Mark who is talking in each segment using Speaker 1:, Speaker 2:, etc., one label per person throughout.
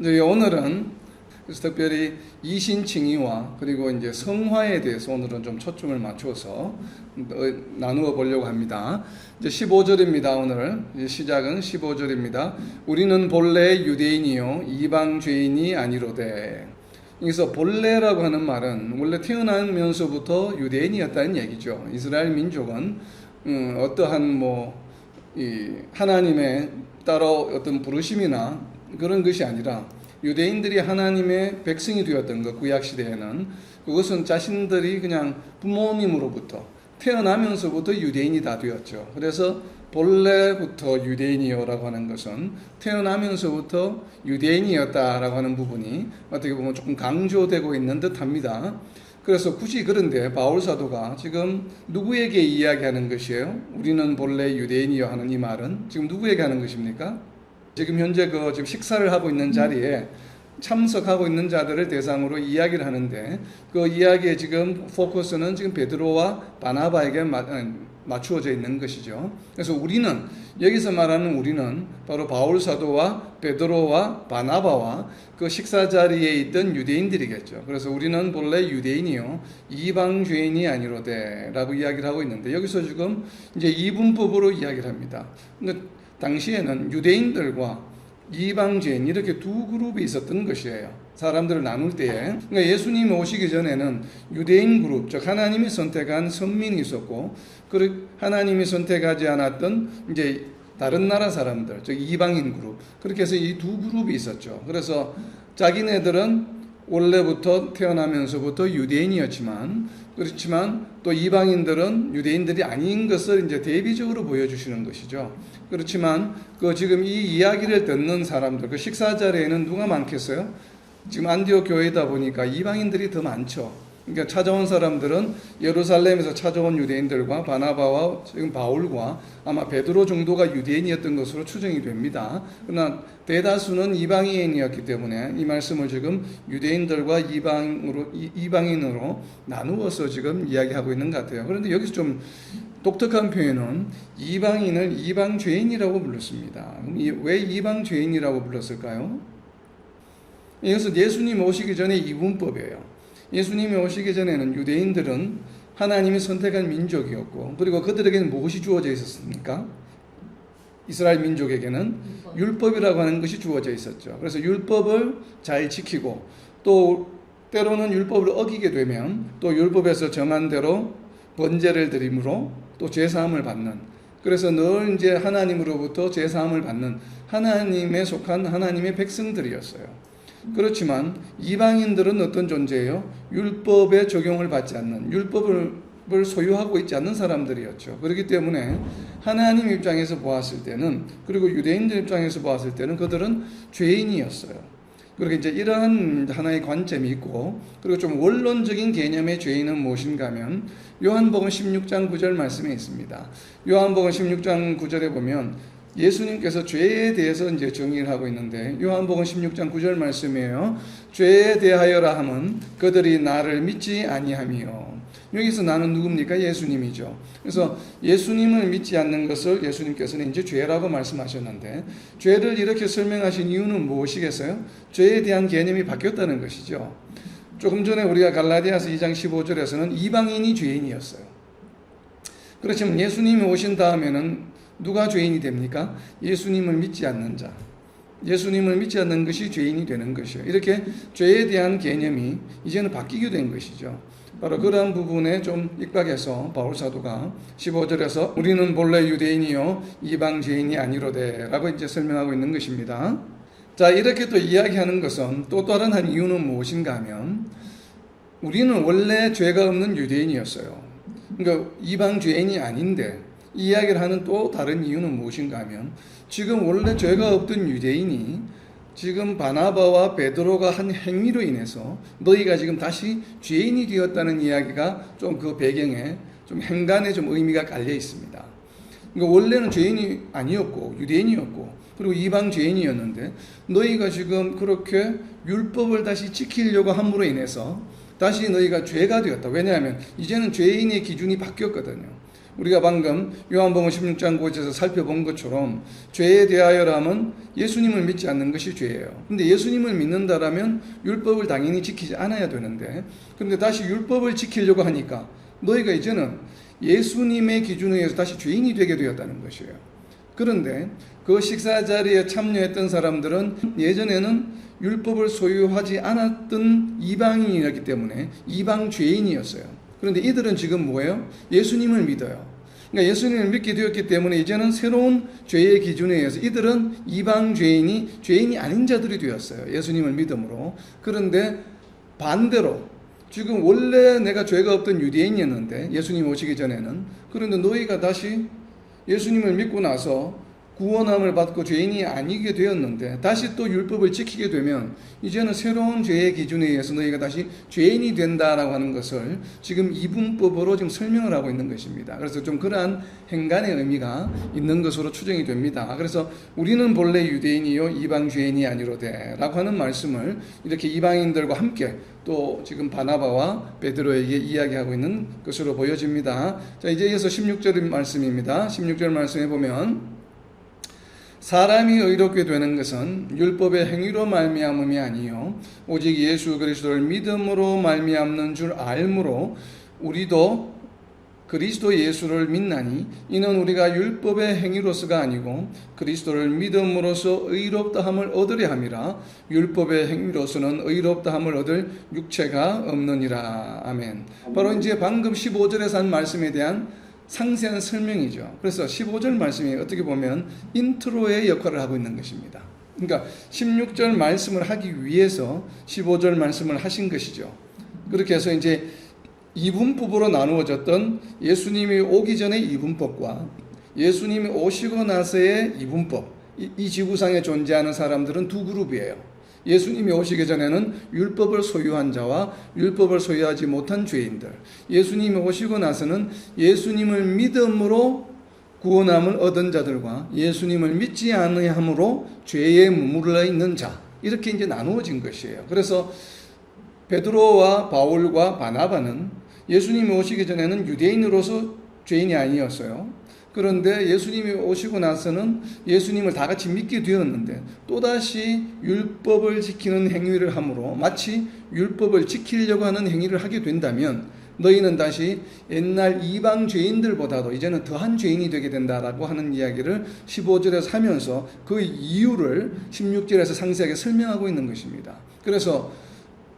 Speaker 1: 이제 오늘은 그래서 특별히 이신칭의와 그리고 이제 성화에 대해서 오늘은 좀 초점을 맞춰서 나누어 보려고 합니다. 이제 15절입니다. 오늘 시작은 15절입니다. 우리는 본래 유대인이요 이방 죄인이 아니로되. 여기서 본래라고 하는 말은 원래 태어나면서부터 유대인이었다는 얘기죠. 이스라엘 민족은 어떠한 하나님의 따로 어떤 부르심이나 그런 것이 아니라 유대인들이 하나님의 백성이 되었던 것, 구약시대에는 그것은 자신들이 그냥 부모님으로부터 태어나면서부터 유대인이 다 되었죠. 그래서 본래부터 유대인이요라고 하는 것은 태어나면서부터 유대인이었다라고 하는 부분이 어떻게 보면 조금 강조되고 있는 듯 합니다. 그래서 굳이 그런데 바울 사도가 지금 누구에게 이야기하는 것이에요? 우리는 본래 유대인이요 하는 이 말은 지금 누구에게 하는 것입니까? 지금 현재 지금 식사를 하고 있는 자리에 참석하고 있는 자들을 대상으로 이야기를 하는데 그 이야기의 지금 포커스는 지금 베드로와 바나바에게 맞추어져 있는 것이죠. 그래서 우리는 여기서 말하는 우리는 바로 바울 사도와 베드로와 바나바와 그 식사 자리에 있던 유대인들이겠죠. 그래서 우리는 본래 유대인이요 이방 죄인이 아니로되라고 이야기를 하고 있는데 여기서 지금 이제 이분법으로 이야기를 합니다. 근데 당시에는 유대인들과 이방죄인 이렇게 두 그룹이 있었던 것이에요. 사람들을 나눌 때에. 그러니까 예수님이 오시기 전에는 유대인 그룹, 즉 하나님이 선택한 선민이 있었고, 하나님이 선택하지 않았던 이제 다른 나라 사람들, 즉 이방인 그룹. 그렇게 해서 이 두 그룹이 있었죠. 그래서 자기네들은 원래부터 태어나면서부터 유대인이었지만 그렇지만 또 이방인들은 유대인들이 아닌 것을 이제 대비적으로 보여주시는 것이죠. 그렇지만 지금 이 이야기를 듣는 사람들, 그 식사 자리에는 누가 많겠어요? 지금 안디옥 교회다 보니까 이방인들이 더 많죠. 그러니까 찾아온 사람들은 예루살렘에서 찾아온 유대인들과 바나바와 지금 바울과 아마 베드로 정도가 유대인이었던 것으로 추정이 됩니다. 그러나 대다수는 이방인이었기 때문에 이 말씀을 지금 유대인들과 이방인으로 나누어서 지금 이야기하고 있는 것 같아요. 그런데 여기서 좀 독특한 표현은 이방인을 이방 죄인이라고 불렀습니다. 왜 이방 죄인이라고 불렀을까요? 이것은 예수님 오시기 전에 이분법이에요. 예수님이 오시기 전에는 유대인들은 하나님이 선택한 민족이었고 그리고 그들에게는 무엇이 주어져 있었습니까? 이스라엘 민족에게는 율법이라고 하는 것이 주어져 있었죠. 그래서 율법을 잘 지키고 또 때로는 율법을 어기게 되면 또 율법에서 정한 대로 번제를 드림으로 또 죄사함을 받는, 그래서 늘 이제 하나님으로부터 죄사함을 받는 하나님에 속한 하나님의 백성들이었어요. 그렇지만 이방인들은 어떤 존재예요? 율법에 적용을 받지 않는, 율법을 소유하고 있지 않는 사람들이었죠. 그렇기 때문에 하나님 입장에서 보았을 때는, 그리고 유대인들 입장에서 보았을 때는 그들은 죄인이었어요. 그렇게 이제 이러한 하나의 관점이 있고, 그리고 좀 원론적인 개념의 죄인은 무엇인가 하면 요한복음 16장 9절 말씀에 있습니다. 요한복음 16장 9절에 보면 예수님께서 죄에 대해서 이제 정의를 하고 있는데 요한복음 16장 9절 말씀이에요. 죄에 대하여라 함은 그들이 나를 믿지 아니함이요. 여기서 나는 누굽니까? 예수님이죠. 그래서 예수님을 믿지 않는 것을 예수님께서는 이제 죄라고 말씀하셨는데 죄를 이렇게 설명하신 이유는 무엇이겠어요? 죄에 대한 개념이 바뀌었다는 것이죠. 조금 전에 우리가 갈라디아서 2장 15절에서는 이방인이 죄인이었어요. 그렇지만 예수님이 오신 다음에는 누가 죄인이 됩니까? 예수님을 믿지 않는 자. 예수님을 믿지 않는 것이 죄인이 되는 것이에요. 이렇게 죄에 대한 개념이 이제는 바뀌게 된 것이죠. 바로 그러한 부분에 좀 입각해서 바울 사도가 15절에서 우리는 본래 유대인이요 이방 죄인이 아니로되 라고 이제 설명하고 있는 것입니다. 자, 이렇게 또 이야기하는 것은 또 다른 한 이유는 무엇인가 하면 우리는 원래 죄가 없는 유대인이었어요. 그러니까 이방 죄인이 아닌데 이 이야기를 하는 또 다른 이유는 무엇인가 하면 지금 원래 죄가 없던 유대인이 지금 바나바와 베드로가 한 행위로 인해서 너희가 지금 다시 죄인이 되었다는 이야기가 좀 그 배경에 좀 행간에 좀 의미가 깔려 있습니다. 그러니까 원래는 죄인이 아니었고 유대인이었고 그리고 이방 죄인이었는데 너희가 지금 그렇게 율법을 다시 지키려고 함으로 인해서 다시 너희가 죄가 되었다. 왜냐하면 이제는 죄인의 기준이 바뀌었거든요. 우리가 방금 요한복음 16장 9절에서 살펴본 것처럼 죄에 대하여라면 예수님을 믿지 않는 것이 죄예요. 근데 예수님을 믿는다라면 율법을 당연히 지키지 않아야 되는데, 그런데 다시 율법을 지키려고 하니까 너희가 이제는 예수님의 기준에 의해서 다시 죄인이 되게 되었다는 것이에요. 그런데 그 식사 자리에 참여했던 사람들은 예전에는 율법을 소유하지 않았던 이방인이었기 때문에 이방 죄인이었어요. 그런데 이들은 지금 뭐예요? 예수님을 믿어요. 그러니까 예수님을 믿게 되었기 때문에 이제는 새로운 죄의 기준에 의해서 이들은 이방 죄인이 아닌 자들이 되었어요. 예수님을 믿음으로. 그런데 반대로 지금 원래 내가 죄가 없던 유대인이었는데 예수님 오시기 전에는, 그런데 너희가 다시 예수님을 믿고 나서 구원함을 받고 죄인이 아니게 되었는데 다시 또 율법을 지키게 되면 이제는 새로운 죄의 기준에 의해서 너희가 다시 죄인이 된다라고 하는 것을 지금 이분법으로 지금 설명을 하고 있는 것입니다. 그래서 좀 그러한 행간의 의미가 있는 것으로 추정이 됩니다. 그래서 우리는 본래 유대인이요 이방 죄인이 아니로되 라고 하는 말씀을 이렇게 이방인들과 함께 또 지금 바나바와 베드로에게 이야기하고 있는 것으로 보여집니다. 자, 이제 이어서 16절 말씀입니다. 16절 말씀에 보면 사람이 의롭게 되는 것은 율법의 행위로 말미암음이 아니요 오직 예수 그리스도를 믿음으로 말미암는 줄 알므로 우리도 그리스도 예수를 믿나니 이는 우리가 율법의 행위로서가 아니고 그리스도를 믿음으로써 의롭다함을 얻으려 함이라. 율법의 행위로서는 의롭다함을 얻을 육체가 없느니라. 아멘. 바로 이제 방금 15절에서 한 말씀에 대한 상세한 설명이죠. 그래서 15절 말씀이 어떻게 보면 인트로의 역할을 하고 있는 것입니다. 그러니까 16절 말씀을 하기 위해서 15절 말씀을 하신 것이죠. 그렇게 해서 이제 이분법으로 나누어졌던 예수님이 오기 전의 이분법과 예수님이 오시고 나서의 이분법, 이 지구상에 존재하는 사람들은 두 그룹이에요. 예수님이 오시기 전에는 율법을 소유한 자와 율법을 소유하지 못한 죄인들, 예수님이 오시고 나서는 예수님을 믿음으로 구원함을 얻은 자들과 예수님을 믿지 않으함으로 죄에 머물러 있는 자, 이렇게 이제 나누어진 것이에요. 그래서 베드로와 바울과 바나바는 예수님이 오시기 전에는 유대인으로서 죄인이 아니었어요. 그런데 예수님이 오시고 나서는 예수님을 다 같이 믿게 되었는데 또다시 율법을 지키는 행위를 함으로 마치 율법을 지키려고 하는 행위를 하게 된다면 너희는 다시 옛날 이방 죄인들보다도 이제는 더한 죄인이 되게 된다라고 하는 이야기를 15절에서 하면서 그 이유를 16절에서 상세하게 설명하고 있는 것입니다. 그래서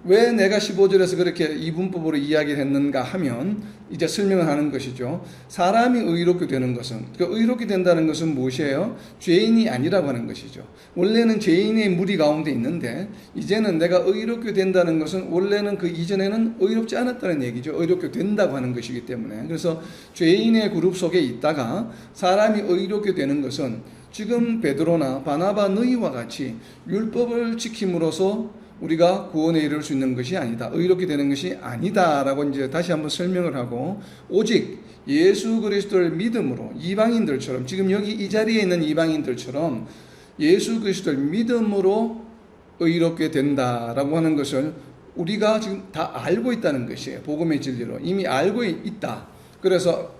Speaker 1: 왜 내가 15절에서 그렇게 이분법으로 이야기를 했는가 하면 이제 설명을 하는 것이죠. 사람이 의롭게 되는 것은, 그 의롭게 된다는 것은 무엇이에요? 죄인이 아니라고 하는 것이죠. 원래는 죄인의 무리 가운데 있는데 이제는 내가 의롭게 된다는 것은 원래는 그 이전에는 의롭지 않았다는 얘기죠. 의롭게 된다고 하는 것이기 때문에. 그래서 죄인의 그룹 속에 있다가 사람이 의롭게 되는 것은 지금 베드로나 바나바 너희와 같이 율법을 지킴으로써 우리가 구원에 이를 수 있는 것이 아니다. 의롭게 되는 것이 아니다라고 이제 다시 한번 설명을 하고, 오직 예수 그리스도를 믿음으로 이방인들처럼, 지금 여기 이 자리에 있는 이방인들처럼 예수 그리스도를 믿음으로 의롭게 된다라고 하는 것을 우리가 지금 다 알고 있다는 것이에요. 복음의 진리로 이미 알고 있다. 그래서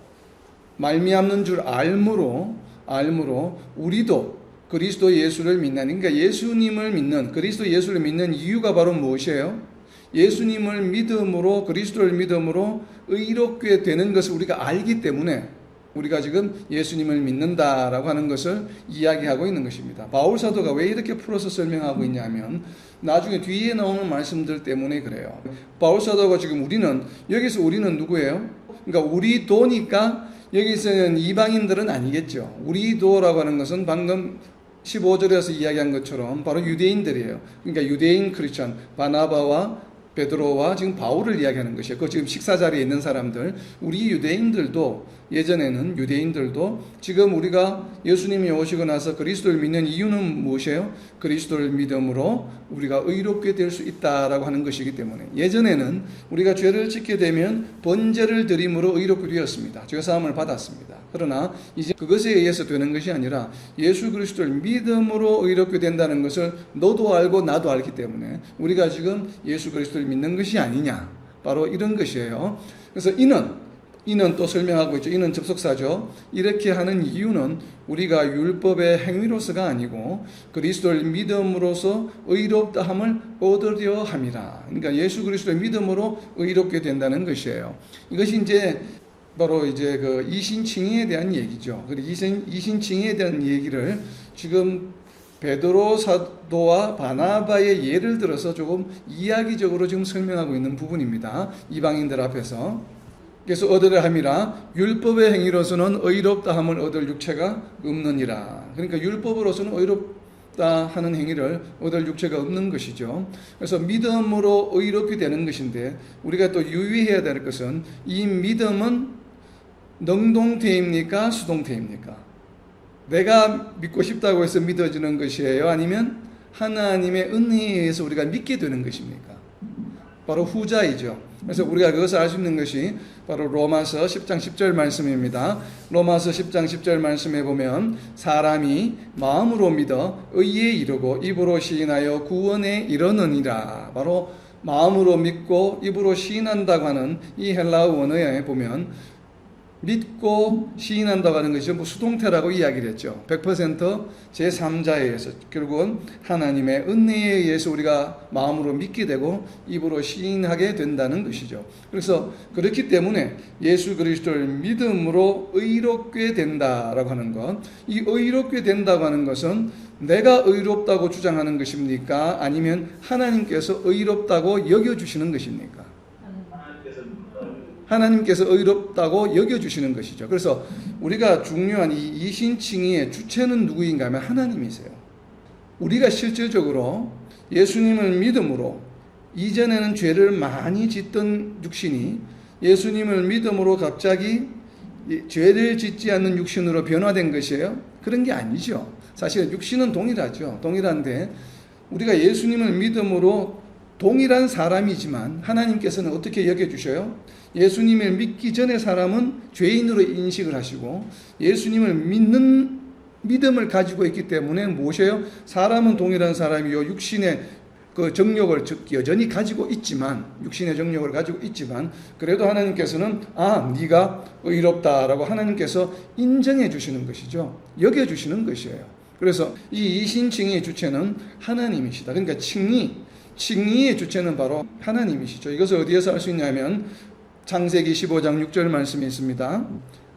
Speaker 1: 말미암는 줄 알므로 우리도 그리스도 예수를 믿나니, 그러니까 예수님을 믿는, 그리스도 예수를 믿는 이유가 바로 무엇이에요? 예수님을 믿음으로, 그리스도를 믿음으로 의롭게 되는 것을 우리가 알기 때문에 우리가 지금 예수님을 믿는다라고 하는 것을 이야기하고 있는 것입니다. 바울 사도가 왜 이렇게 풀어서 설명하고 있냐면 나중에 뒤에 나오는 말씀들 때문에 그래요. 바울 사도가 지금 여기서 우리는 누구예요? 그러니까 우리도니까 여기서는 이방인들은 아니겠죠. 우리도라고 하는 것은 방금 15절에서 이야기한 것처럼 바로 유대인들이에요. 그러니까 유대인 크리스천, 바나바와 베드로와 지금 바울을 이야기하는 것이에요. 그 지금 식사 자리에 있는 사람들, 우리 유대인들도, 예전에는 유대인들도 지금 우리가 예수님이 오시고 나서 그리스도를 믿는 이유는 무엇이에요? 그리스도를 믿음으로 우리가 의롭게 될 수 있다라고 하는 것이기 때문에, 예전에는 우리가 죄를 짓게 되면 번제를 드림으로 의롭게 되었습니다. 죄사함을 받았습니다. 그러나 이제 그것에 의해서 되는 것이 아니라 예수 그리스도를 믿음으로 의롭게 된다는 것을 너도 알고 나도 알기 때문에 우리가 지금 예수 그리스도를 믿는 것이 아니냐, 바로 이런 것이에요. 그래서 이는 이는 또 설명하고 있죠. 이는 접속사죠. 이렇게 하는 이유는 우리가 율법의 행위로서가 아니고 그리스도를 믿음으로써 의롭다함을 얻으려 함이라. 그러니까 예수 그리스도의 믿음으로 의롭게 된다는 것이에요. 이것이 이제 바로 이제 그 이신칭의에 대한 얘기죠. 그리고 이신칭의에 대한 얘기를 지금 베드로 사도와 바나바의 예를 들어서 조금 이야기적으로 지금 설명하고 있는 부분입니다. 이방인들 앞에서. 그래서 얻으려 함이라 율법의 행위로서는 의롭다함을 얻을 육체가 없느니라. 그러니까 율법으로서는 의롭다 하는 행위를 얻을 육체가 없는 것이죠. 그래서 믿음으로 의롭게 되는 것인데 우리가 또 유의해야 될 것은 이 믿음은 능동태입니까? 수동태입니까? 내가 믿고 싶다고 해서 믿어지는 것이에요? 아니면 하나님의 은혜에 의해서 우리가 믿게 되는 것입니까? 바로 후자이죠. 그래서 우리가 그것을 알 수 있는 것이 바로 로마서 10장 10절 말씀입니다. 로마서 10장 10절 말씀에 보면 사람이 마음으로 믿어 의에 이르고 입으로 시인하여 구원에 이르느니라. 바로 마음으로 믿고 입으로 시인한다고 하는 이 헬라어 원어에 보면 믿고 시인한다고 하는 것이 전부 수동태라고 이야기를 했죠. 100% 제3자에 의해서 결국은 하나님의 은혜에 의해서 우리가 마음으로 믿게 되고 입으로 시인하게 된다는 것이죠. 그래서 그렇기 때문에 예수 그리스도를 믿음으로 의롭게 된다라고 하는 것, 이 의롭게 된다고 하는 것은 내가 의롭다고 주장하는 것입니까? 아니면 하나님께서 의롭다고 여겨주시는 것입니까? 하나님께서 의롭다고 여겨주시는 것이죠. 그래서 우리가 중요한 이 이신칭의의 주체는 누구인가 하면 하나님이세요. 우리가 실질적으로 예수님을 믿음으로 이전에는 죄를 많이 짓던 육신이 예수님을 믿음으로 갑자기 죄를 짓지 않는 육신으로 변화된 것이에요? 그런 게 아니죠. 사실 육신은 동일하죠. 동일한데 우리가 예수님을 믿음으로 동일한 사람이지만 하나님께서는 어떻게 여겨주셔요? 예수님을 믿기 전에 사람은 죄인으로 인식을 하시고 예수님을 믿는 믿음을 가지고 있기 때문에 무엇이에요? 사람은 동일한 사람이요 육신의 그 정욕을 여전히 가지고 있지만 육신의 정욕을 가지고 있지만 그래도 하나님께서는 네가 의롭다라고 하나님께서 인정해 주시는 것이죠. 여겨 주시는 것이에요. 그래서 이 이신칭의의 주체는 하나님이시다. 그러니까 칭의의 주체는 바로 하나님이시죠. 이것을 어디에서 알 수 있냐면 창세기 15장 6절 말씀이 있습니다.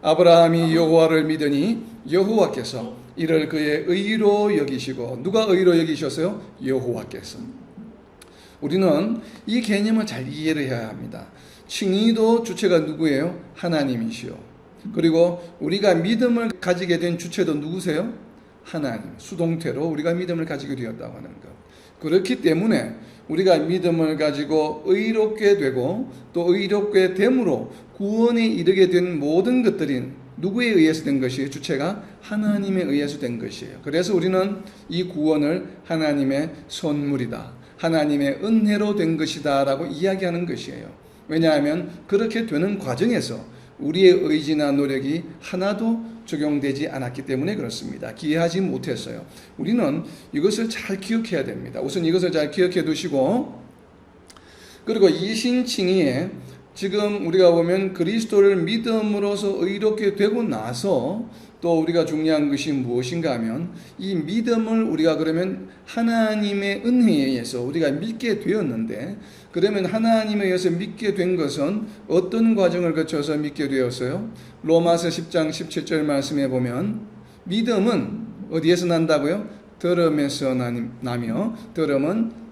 Speaker 1: 아브라함이 여호와를 믿으니 여호와께서 이를 그의 의로 여기시고 누가 의로 여기셨어요? 여호와께서. 우리는 이 개념을 잘 이해를 해야 합니다. 칭의도 주체가 누구예요? 하나님이시요. 그리고 우리가 믿음을 가지게 된 주체도 누구세요? 하나님. 수동태로 우리가 믿음을 가지게 되었다고 하는 것. 그렇기 때문에 우리가 믿음을 가지고 의롭게 되고 또 의롭게 됨으로 구원에 이르게 된 모든 것들이 누구에 의해서 된 것이에요? 주체가 하나님에 의해서 된 것이에요. 그래서 우리는 이 구원을 하나님의 선물이다. 하나님의 은혜로 된 것이다 라고 이야기하는 것이에요. 왜냐하면 그렇게 되는 과정에서 우리의 의지나 노력이 하나도 적용되지 않았기 때문에 그렇습니다. 기여하지 못했어요. 우리는 이것을 잘 기억해야 됩니다. 우선 이것을 잘 기억해 두시고 그리고 이신칭의에 지금 우리가 보면 그리스도를 믿음으로써 의롭게 되고 나서 또 우리가 중요한 것이 무엇인가 하면 이 믿음을 우리가 그러면 하나님의 은혜에 의해서 우리가 믿게 되었는데 그러면 하나님에 의해서 믿게 된 것은 어떤 과정을 거쳐서 믿게 되었어요? 로마서 10장 17절 말씀에 보면 믿음은 어디에서 난다고요? 들음에서 나며 들음은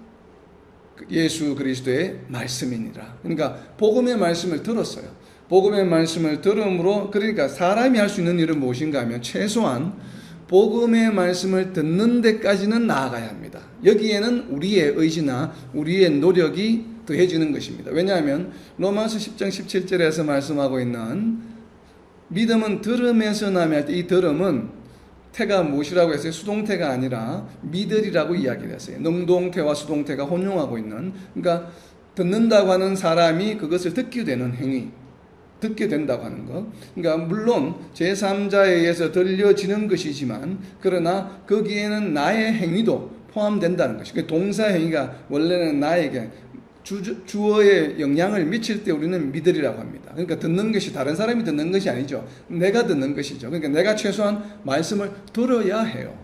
Speaker 1: 예수 그리스도의 말씀이니라. 그러니까 복음의 말씀을 들었어요. 복음의 말씀을 들음으로 그러니까 사람이 할 수 있는 일은 무엇인가 하면 최소한 복음의 말씀을 듣는 데까지는 나아가야 합니다. 여기에는 우리의 의지나 우리의 노력이 더해지는 것입니다. 왜냐하면 로마서 10장 17절에서 말씀하고 있는 믿음은 들음에서 나며 이 들음은 태가 무엇이라고 했어요? 수동태가 아니라 믿으리라고 이야기를 했어요. 능동태와 수동태가 혼용하고 있는 그러니까 듣는다고 하는 사람이 그것을 듣게 되는 행위 듣게 된다고 하는 것. 그러니까 물론 제3자에 의해서 들려지는 것이지만 그러나 거기에는 나의 행위도 포함된다는 것이죠. 동사 행위가 원래는 나에게 주어의 영향을 미칠 때 우리는 믿으리라고 합니다. 그러니까 듣는 것이 다른 사람이 듣는 것이 아니죠. 내가 듣는 것이죠. 그러니까 내가 최소한 말씀을 들어야 해요.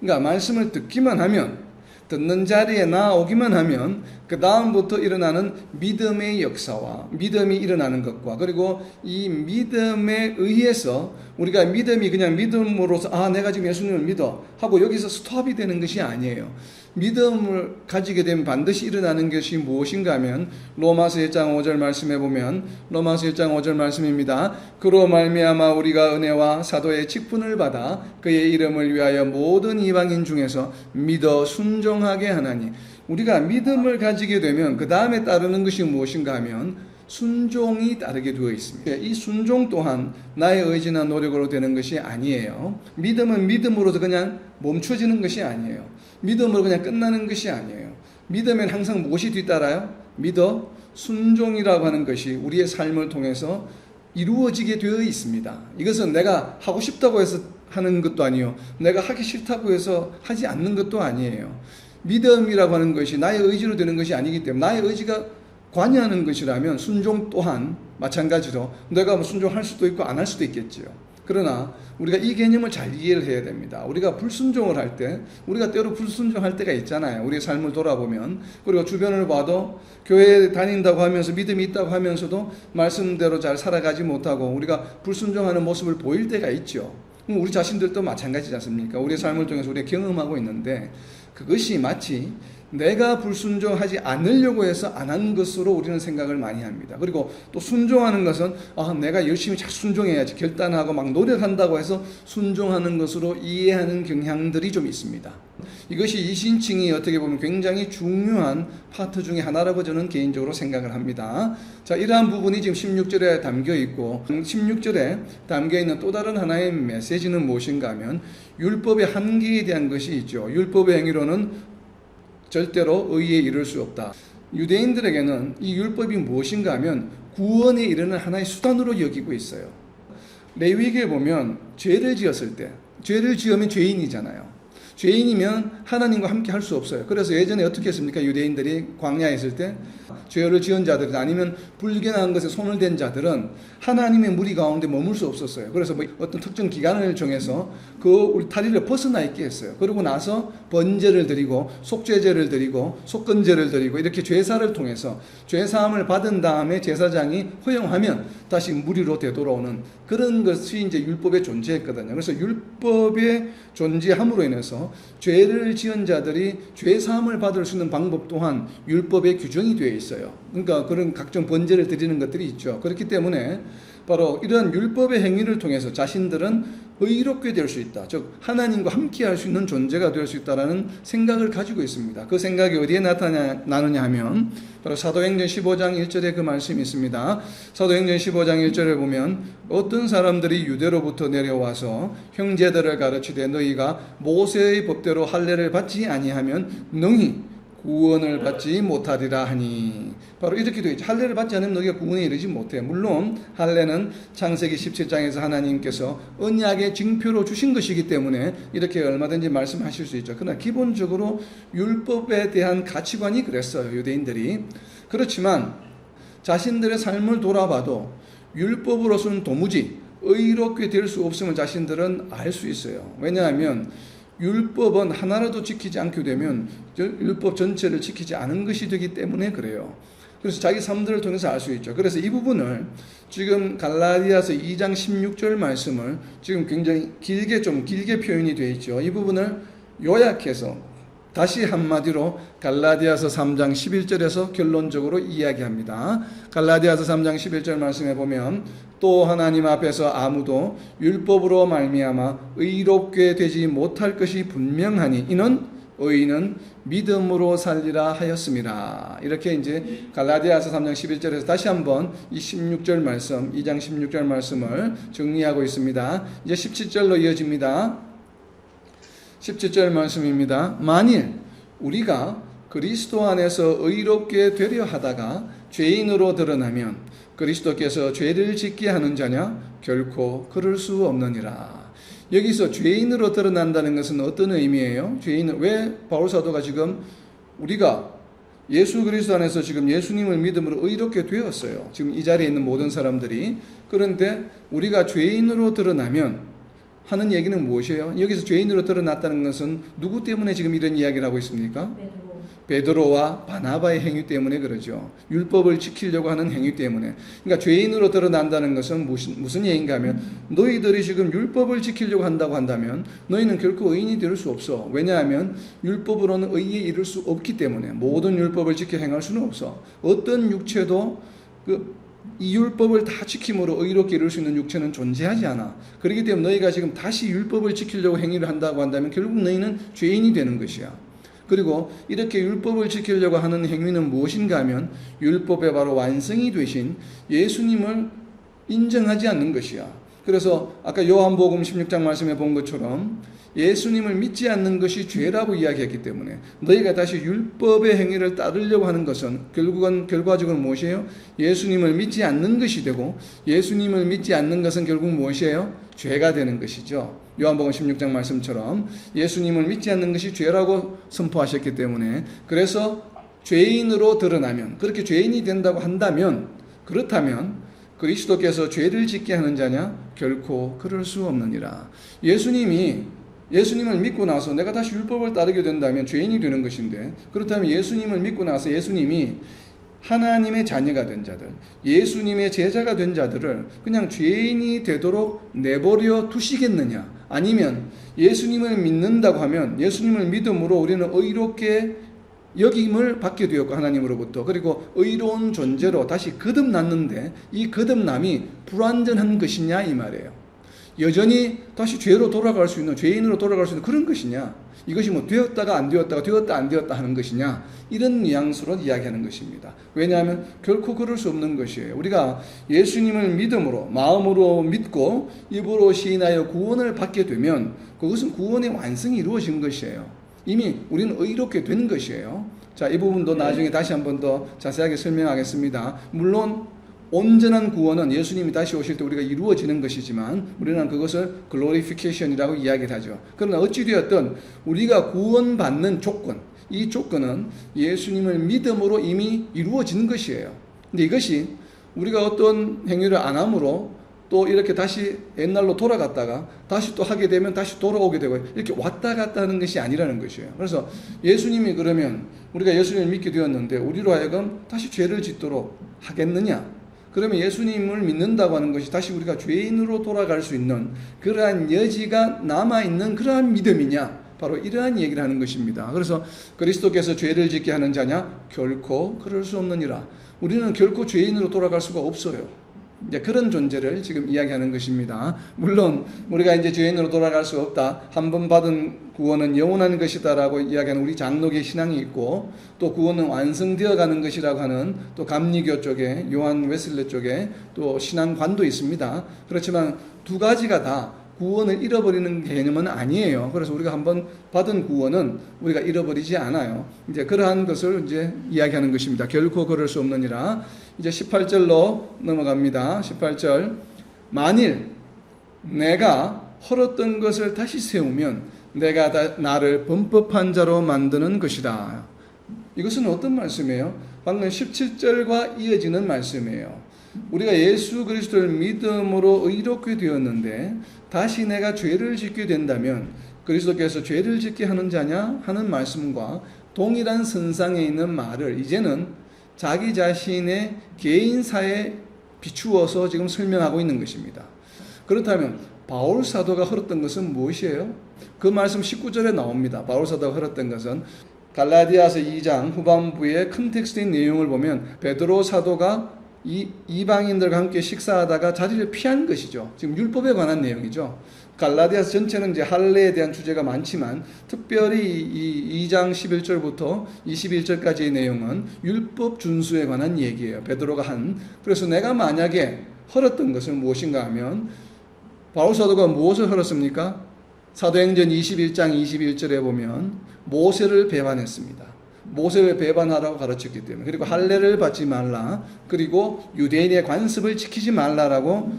Speaker 1: 그러니까 말씀을 듣기만 하면, 듣는 자리에 나오기만 하면 그 다음부터 일어나는 믿음의 역사와 믿음이 일어나는 것과, 그리고 이 믿음에 의해서 우리가 믿음이 그냥 믿음으로서 내가 지금 예수님을 믿어 하고 여기서 스톱이 되는 것이 아니에요. 믿음을 가지게 되면 반드시 일어나는 것이 무엇인가 하면 로마서 1장 5절 말씀해 보면, 로마서 1장 5절 말씀입니다. 그로 말미암아 우리가 은혜와 사도의 직분을 받아 그의 이름을 위하여 모든 이방인 중에서 믿어 순종하게 하나니. 우리가 믿음을 가지게 되면 그 다음에 따르는 것이 무엇인가 하면 순종이 따르게 되어 있습니다. 이 순종 또한 나의 의지나 노력으로 되는 것이 아니에요. 믿음은 믿음으로도 그냥 멈춰지는 것이 아니에요. 믿음으로 그냥 끝나는 것이 아니에요. 믿으면 항상 무엇이 뒤따라요? 믿어 순종이라고 하는 것이 우리의 삶을 통해서 이루어지게 되어 있습니다. 이것은 내가 하고 싶다고 해서 하는 것도 아니요, 내가 하기 싫다고 해서 하지 않는 것도 아니에요. 믿음이라고 하는 것이 나의 의지로 되는 것이 아니기 때문에, 나의 의지가 관여하는 것이라면 순종 또한 마찬가지로 내가 순종할 수도 있고 안 할 수도 있겠지요. 그러나 우리가 이 개념을 잘 이해를 해야 됩니다. 우리가 불순종을 할 때, 우리가 때로 불순종할 때가 있잖아요. 우리의 삶을 돌아보면. 그리고 주변을 봐도 교회에 다닌다고 하면서 믿음이 있다고 하면서도 말씀대로 잘 살아가지 못하고 우리가 불순종하는 모습을 보일 때가 있죠. 우리 자신들도 마찬가지지 않습니까? 우리의 삶을 통해서 우리가 경험하고 있는데, 그것이 마치 내가 불순종하지 않으려고 해서 안 한 것으로 우리는 생각을 많이 합니다. 그리고 또 순종하는 것은 내가 열심히 잘 순종해야지 결단하고 막 노력한다고 해서 순종하는 것으로 이해하는 경향들이 좀 있습니다. 이것이 이신칭이 어떻게 보면 굉장히 중요한 파트 중에 하나라고 저는 개인적으로 생각을 합니다. 자, 이러한 부분이 지금 16절에 담겨 있고, 16절에 담겨 있는 또 다른 하나의 메시지는 무엇인가 하면 율법의 한계에 대한 것이 있죠. 율법의 행위로는 절대로 의에 이를 수 없다. 유대인들에게는 이 율법이 무엇인가 하면 구원에 이르는 하나의 수단으로 여기고 있어요. 레위기에 보면 죄를 지었을 때, 죄를 지으면 죄인이잖아요. 죄인이면 하나님과 함께 할 수 없어요. 그래서 예전에 어떻게 했습니까? 유대인들이 광야에 있을 때 죄를 지은 자들, 아니면 불견한 것에 손을 댄 자들은 하나님의 무리 가운데 머물 수 없었어요. 그래서 어떤 특정 기간을 정해서 그 울타리를 벗어나 있게 했어요. 그러고 나서 번제를 드리고 속죄제를 드리고 속건제를 드리고 이렇게 제사를 통해서 죄사함을 받은 다음에 제사장이 허용하면 다시 무리로 되돌아오는 그런 것이 이제 율법에 존재했거든요. 그래서 율법의 존재함으로 인해서 죄를 지은 자들이 죄사함을 받을 수 있는 방법 또한 율법에 규정이 되어 있어요. 그러니까 그런 각종 번제를 드리는 것들이 있죠. 그렇기 때문에 바로 이런 율법의 행위를 통해서 자신들은 의롭게 될 수 있다. 즉 하나님과 함께 할 수 있는 존재가 될 수 있다는 생각을 가지고 있습니다. 그 생각이 어디에 나타나느냐 하면 바로 사도행전 15장 1절에 그 말씀이 있습니다. 사도행전 15장 1절에 보면 어떤 사람들이 유대로부터 내려와서 형제들을 가르치되 너희가 모세의 법대로 할례를 받지 아니하면 능히 구원을 받지 못하리라 하니, 바로 이렇게 되어 있죠. 할례를 받지 않으면 너희가 구원에 이르지 못해. 물론 할례는 창세기 17장에서 하나님께서 언약의 징표로 주신 것이기 때문에 이렇게 얼마든지 말씀하실 수 있죠. 그러나 기본적으로 율법에 대한 가치관이 그랬어요, 유대인들이. 그렇지만 자신들의 삶을 돌아봐도 율법으로서는 도무지 의롭게 될 수 없음을 자신들은 알 수 있어요. 왜냐하면 율법은 하나라도 지키지 않게 되면 율법 전체를 지키지 않은 것이 되기 때문에 그래요. 그래서 자기 삶들을 통해서 알 수 있죠. 그래서 이 부분을 지금 갈라디아서 2장 16절 말씀을 지금 굉장히 길게 표현이 되어 있죠. 이 부분을 요약해서 다시 한마디로 갈라디아서 3장 11절에서 결론적으로 이야기합니다. 갈라디아서 3장 11절 말씀에 보면 또 하나님 앞에서 아무도 율법으로 말미암아 의롭게 되지 못할 것이 분명하니 이는 의인은 믿음으로 살리라 하였습니다. 이렇게 이제 갈라디아서 3장 11절에서 다시 한번 이 16절 말씀, 2장 16절 말씀을 정리하고 있습니다. 이제 17절로 이어집니다. 17절 말씀입니다. 만일 우리가 그리스도 안에서 의롭게 되려 하다가 죄인으로 드러나면 그리스도께서 죄를 짓게 하는 자냐? 결코 그럴 수 없느니라. 여기서 죄인으로 드러난다는 것은 어떤 의미예요? 왜 바울 사도가 지금 우리가 예수 그리스도 안에서 지금 예수님을 믿음으로 의롭게 되었어요. 지금 이 자리에 있는 모든 사람들이. 그런데 우리가 죄인으로 드러나면 하는 얘기는 무엇이에요? 여기서 죄인으로 드러났다는 것은 누구 때문에 지금 이런 이야기를 하고 있습니까? 베드로와 바나바의 행위 때문에 그러죠. 율법을 지키려고 하는 행위 때문에. 그러니까 죄인으로 드러난다는 것은 무슨 얘기인가 하면 너희들이 지금 율법을 지키려고 한다고 한다면 너희는 결코 의인이 될 수 없어. 왜냐하면 율법으로는 의에 이를 수 없기 때문에 모든 율법을 지켜 행할 수는 없어. 어떤 육체도 이 율법을 다 지킴으로 의롭게 이룰 수 있는 육체는 존재하지 않아. 그렇기 때문에 너희가 지금 다시 율법을 지키려고 행위를 한다고 한다면 결국 너희는 죄인이 되는 것이야. 그리고 이렇게 율법을 지키려고 하는 행위는 무엇인가 하면 율법의 바로 완성이 되신 예수님을 인정하지 않는 것이야. 그래서 아까 요한복음 16장 말씀에 본 것처럼 예수님을 믿지 않는 것이 죄라고 이야기했기 때문에 너희가 다시 율법의 행위를 따르려고 하는 것은 결과적으로 무엇이에요? 예수님을 믿지 않는 것이 되고 예수님을 믿지 않는 것은 결국 무엇이에요? 죄가 되는 것이죠. 요한복음 16장 말씀처럼 예수님을 믿지 않는 것이 죄라고 선포하셨기 때문에 그래서 죄인으로 드러나면 그렇게 죄인이 된다고 한다면 그렇다면 그리스도께서 죄를 짓게 하는 자냐? 결코 그럴 수 없느니라. 예수님을 믿고 나서 내가 다시 율법을 따르게 된다면 죄인이 되는 것인데 그렇다면 예수님을 믿고 나서 예수님이 하나님의 자녀가 된 자들, 예수님의 제자가 된 자들을 그냥 죄인이 되도록 내버려 두시겠느냐? 아니면 예수님을 믿는다고 하면 예수님을 믿음으로 우리는 의롭게 여김을 받게 되었고 하나님으로부터 그리고 의로운 존재로 다시 거듭났는데 이 거듭남이 불완전한 것이냐 이 말이에요. 여전히 다시 죄로 돌아갈 수 있는 죄인으로 돌아갈 수 있는 그런 것이냐 이것이 뭐 되었다가 안 되었다가 되었다 안 되었다 하는 것이냐 이런 뉘앙스로 이야기하는 것입니다. 왜냐하면 결코 그럴 수 없는 것이에요. 우리가 예수님을 믿음으로 마음으로 믿고 입으로 시인하여 구원을 받게 되면 그것은 구원의 완성이 이루어진 것이에요. 이미 우리는 의롭게 된 것이에요. 자, 이 부분도 나중에 다시 한 번 더 자세하게 설명하겠습니다. 물론 온전한 구원은 예수님이 다시 오실 때 우리가 이루어지는 것이지만 우리는 그것을 글로리피케이션이라고 이야기를 하죠. 그러나 어찌되었든 우리가 구원받는 조건, 이 조건은 예수님을 믿음으로 이미 이루어진 것이에요. 근데 이것이 우리가 어떤 행위를 안 함으로 또 이렇게 다시 옛날로 돌아갔다가 다시 또 하게 되면 다시 돌아오게 되고 이렇게 왔다 갔다 하는 것이 아니라는 것이에요. 그래서 예수님이 그러면 우리가 예수님을 믿게 되었는데 우리로 하여금 다시 죄를 짓도록 하겠느냐? 그러면 예수님을 믿는다고 하는 것이 다시 우리가 죄인으로 돌아갈 수 있는 그러한 여지가 남아있는 그러한 믿음이냐? 바로 이러한 얘기를 하는 것입니다. 그래서 그리스도께서 죄를 짓게 하는 자냐? 결코 그럴 수 없느니라. 우리는 결코 죄인으로 돌아갈 수가 없어요. 이제 그런 존재를 지금 이야기하는 것입니다. 물론 우리가 이제 죄인으로 돌아갈 수 없다. 한 번 받은 구원은 영원한 것이다라고 이야기하는 우리 장로계 신앙이 있고 또 구원은 완성되어 가는 것이라고 하는 또 감리교 쪽에 요한 웨슬레 쪽에 또 신앙관도 있습니다. 그렇지만 두 가지가 다 구원을 잃어버리는 개념은 아니에요. 그래서 우리가 한번 받은 구원은 우리가 잃어버리지 않아요. 이제 그러한 것을 이제 이야기하는 것입니다. 결코 그럴 수 없느니라. 이제 18절로 넘어갑니다. 18절. 만일 내가 헐었던 것을 다시 세우면 내가 나를 범법한 자로 만드는 것이다. 이것은 어떤 말씀이에요? 방금 17절과 이어지는 말씀이에요. 우리가 예수 그리스도를 믿음으로 의롭게 되었는데 다시 내가 죄를 짓게 된다면 그리스도께서 죄를 짓게 하는 자냐 하는 말씀과 동일한 선상에 있는 말을 이제는 자기 자신의 개인사에 비추어서 지금 설명하고 있는 것입니다. 그렇다면 바울 사도가 흘렀던 것은 무엇이에요? 그 말씀 19절에 나옵니다. 바울 사도가 흘렀던 것은 갈라디아서 2장 후반부의 컨텍스트의 내용을 보면 베드로 사도가 이방인들과 함께 식사하다가 자리를 피한 것이죠. 지금 율법에 관한 내용이죠. 갈라디아서 전체는 이제 할례에 대한 주제가 많지만 특별히 이 2장 11절부터 21절까지의 내용은 율법 준수에 관한 얘기예요. 베드로가 한. 그래서 내가 만약에 헐었던 것은 무엇인가 하면 바울 사도가 무엇을 헐었습니까? 사도행전 21장 21절에 보면 모세를 배반했습니다. 모세를 배반하라고 가르쳤기 때문에 그리고 할례를 받지 말라 그리고 유대인의 관습을 지키지 말라라고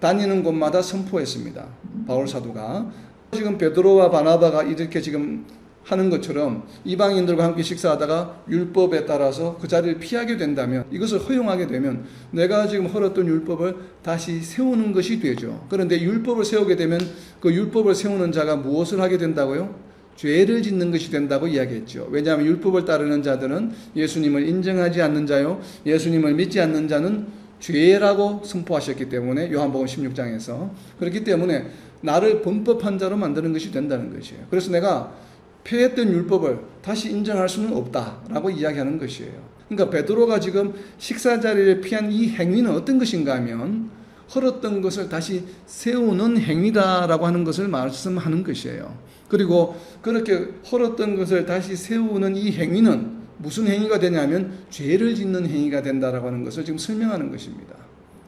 Speaker 1: 다니는 곳마다 선포했습니다. 바울 사도가 지금 베드로와 바나바가 이렇게 지금 하는 것처럼 이방인들과 함께 식사하다가 율법에 따라서 그 자리를 피하게 된다면, 이것을 허용하게 되면 내가 지금 헐었던 율법을 다시 세우는 것이 되죠. 그런데 율법을 세우게 되면 그 율법을 세우는 자가 무엇을 하게 된다고요? 죄를 짓는 것이 된다고 이야기했죠. 왜냐하면 율법을 따르는 자들은 예수님을 인정하지 않는 자요, 예수님을 믿지 않는 자는 죄라고 선포하셨기 때문에, 요한복음 16장에서. 그렇기 때문에 나를 범법한 자로 만드는 것이 된다는 것이에요. 그래서 내가 폐했던 율법을 다시 인정할 수는 없다라고 이야기하는 것이에요. 그러니까 베드로가 지금 식사 자리를 피한 이 행위는 어떤 것인가 하면 헐었던 것을 다시 세우는 행위다라고 하는 것을 말씀하는 것이에요. 그리고 그렇게 헐었던 것을 다시 세우는 이 행위는 무슨 행위가 되냐면 죄를 짓는 행위가 된다라고 하는 것을 지금 설명하는 것입니다.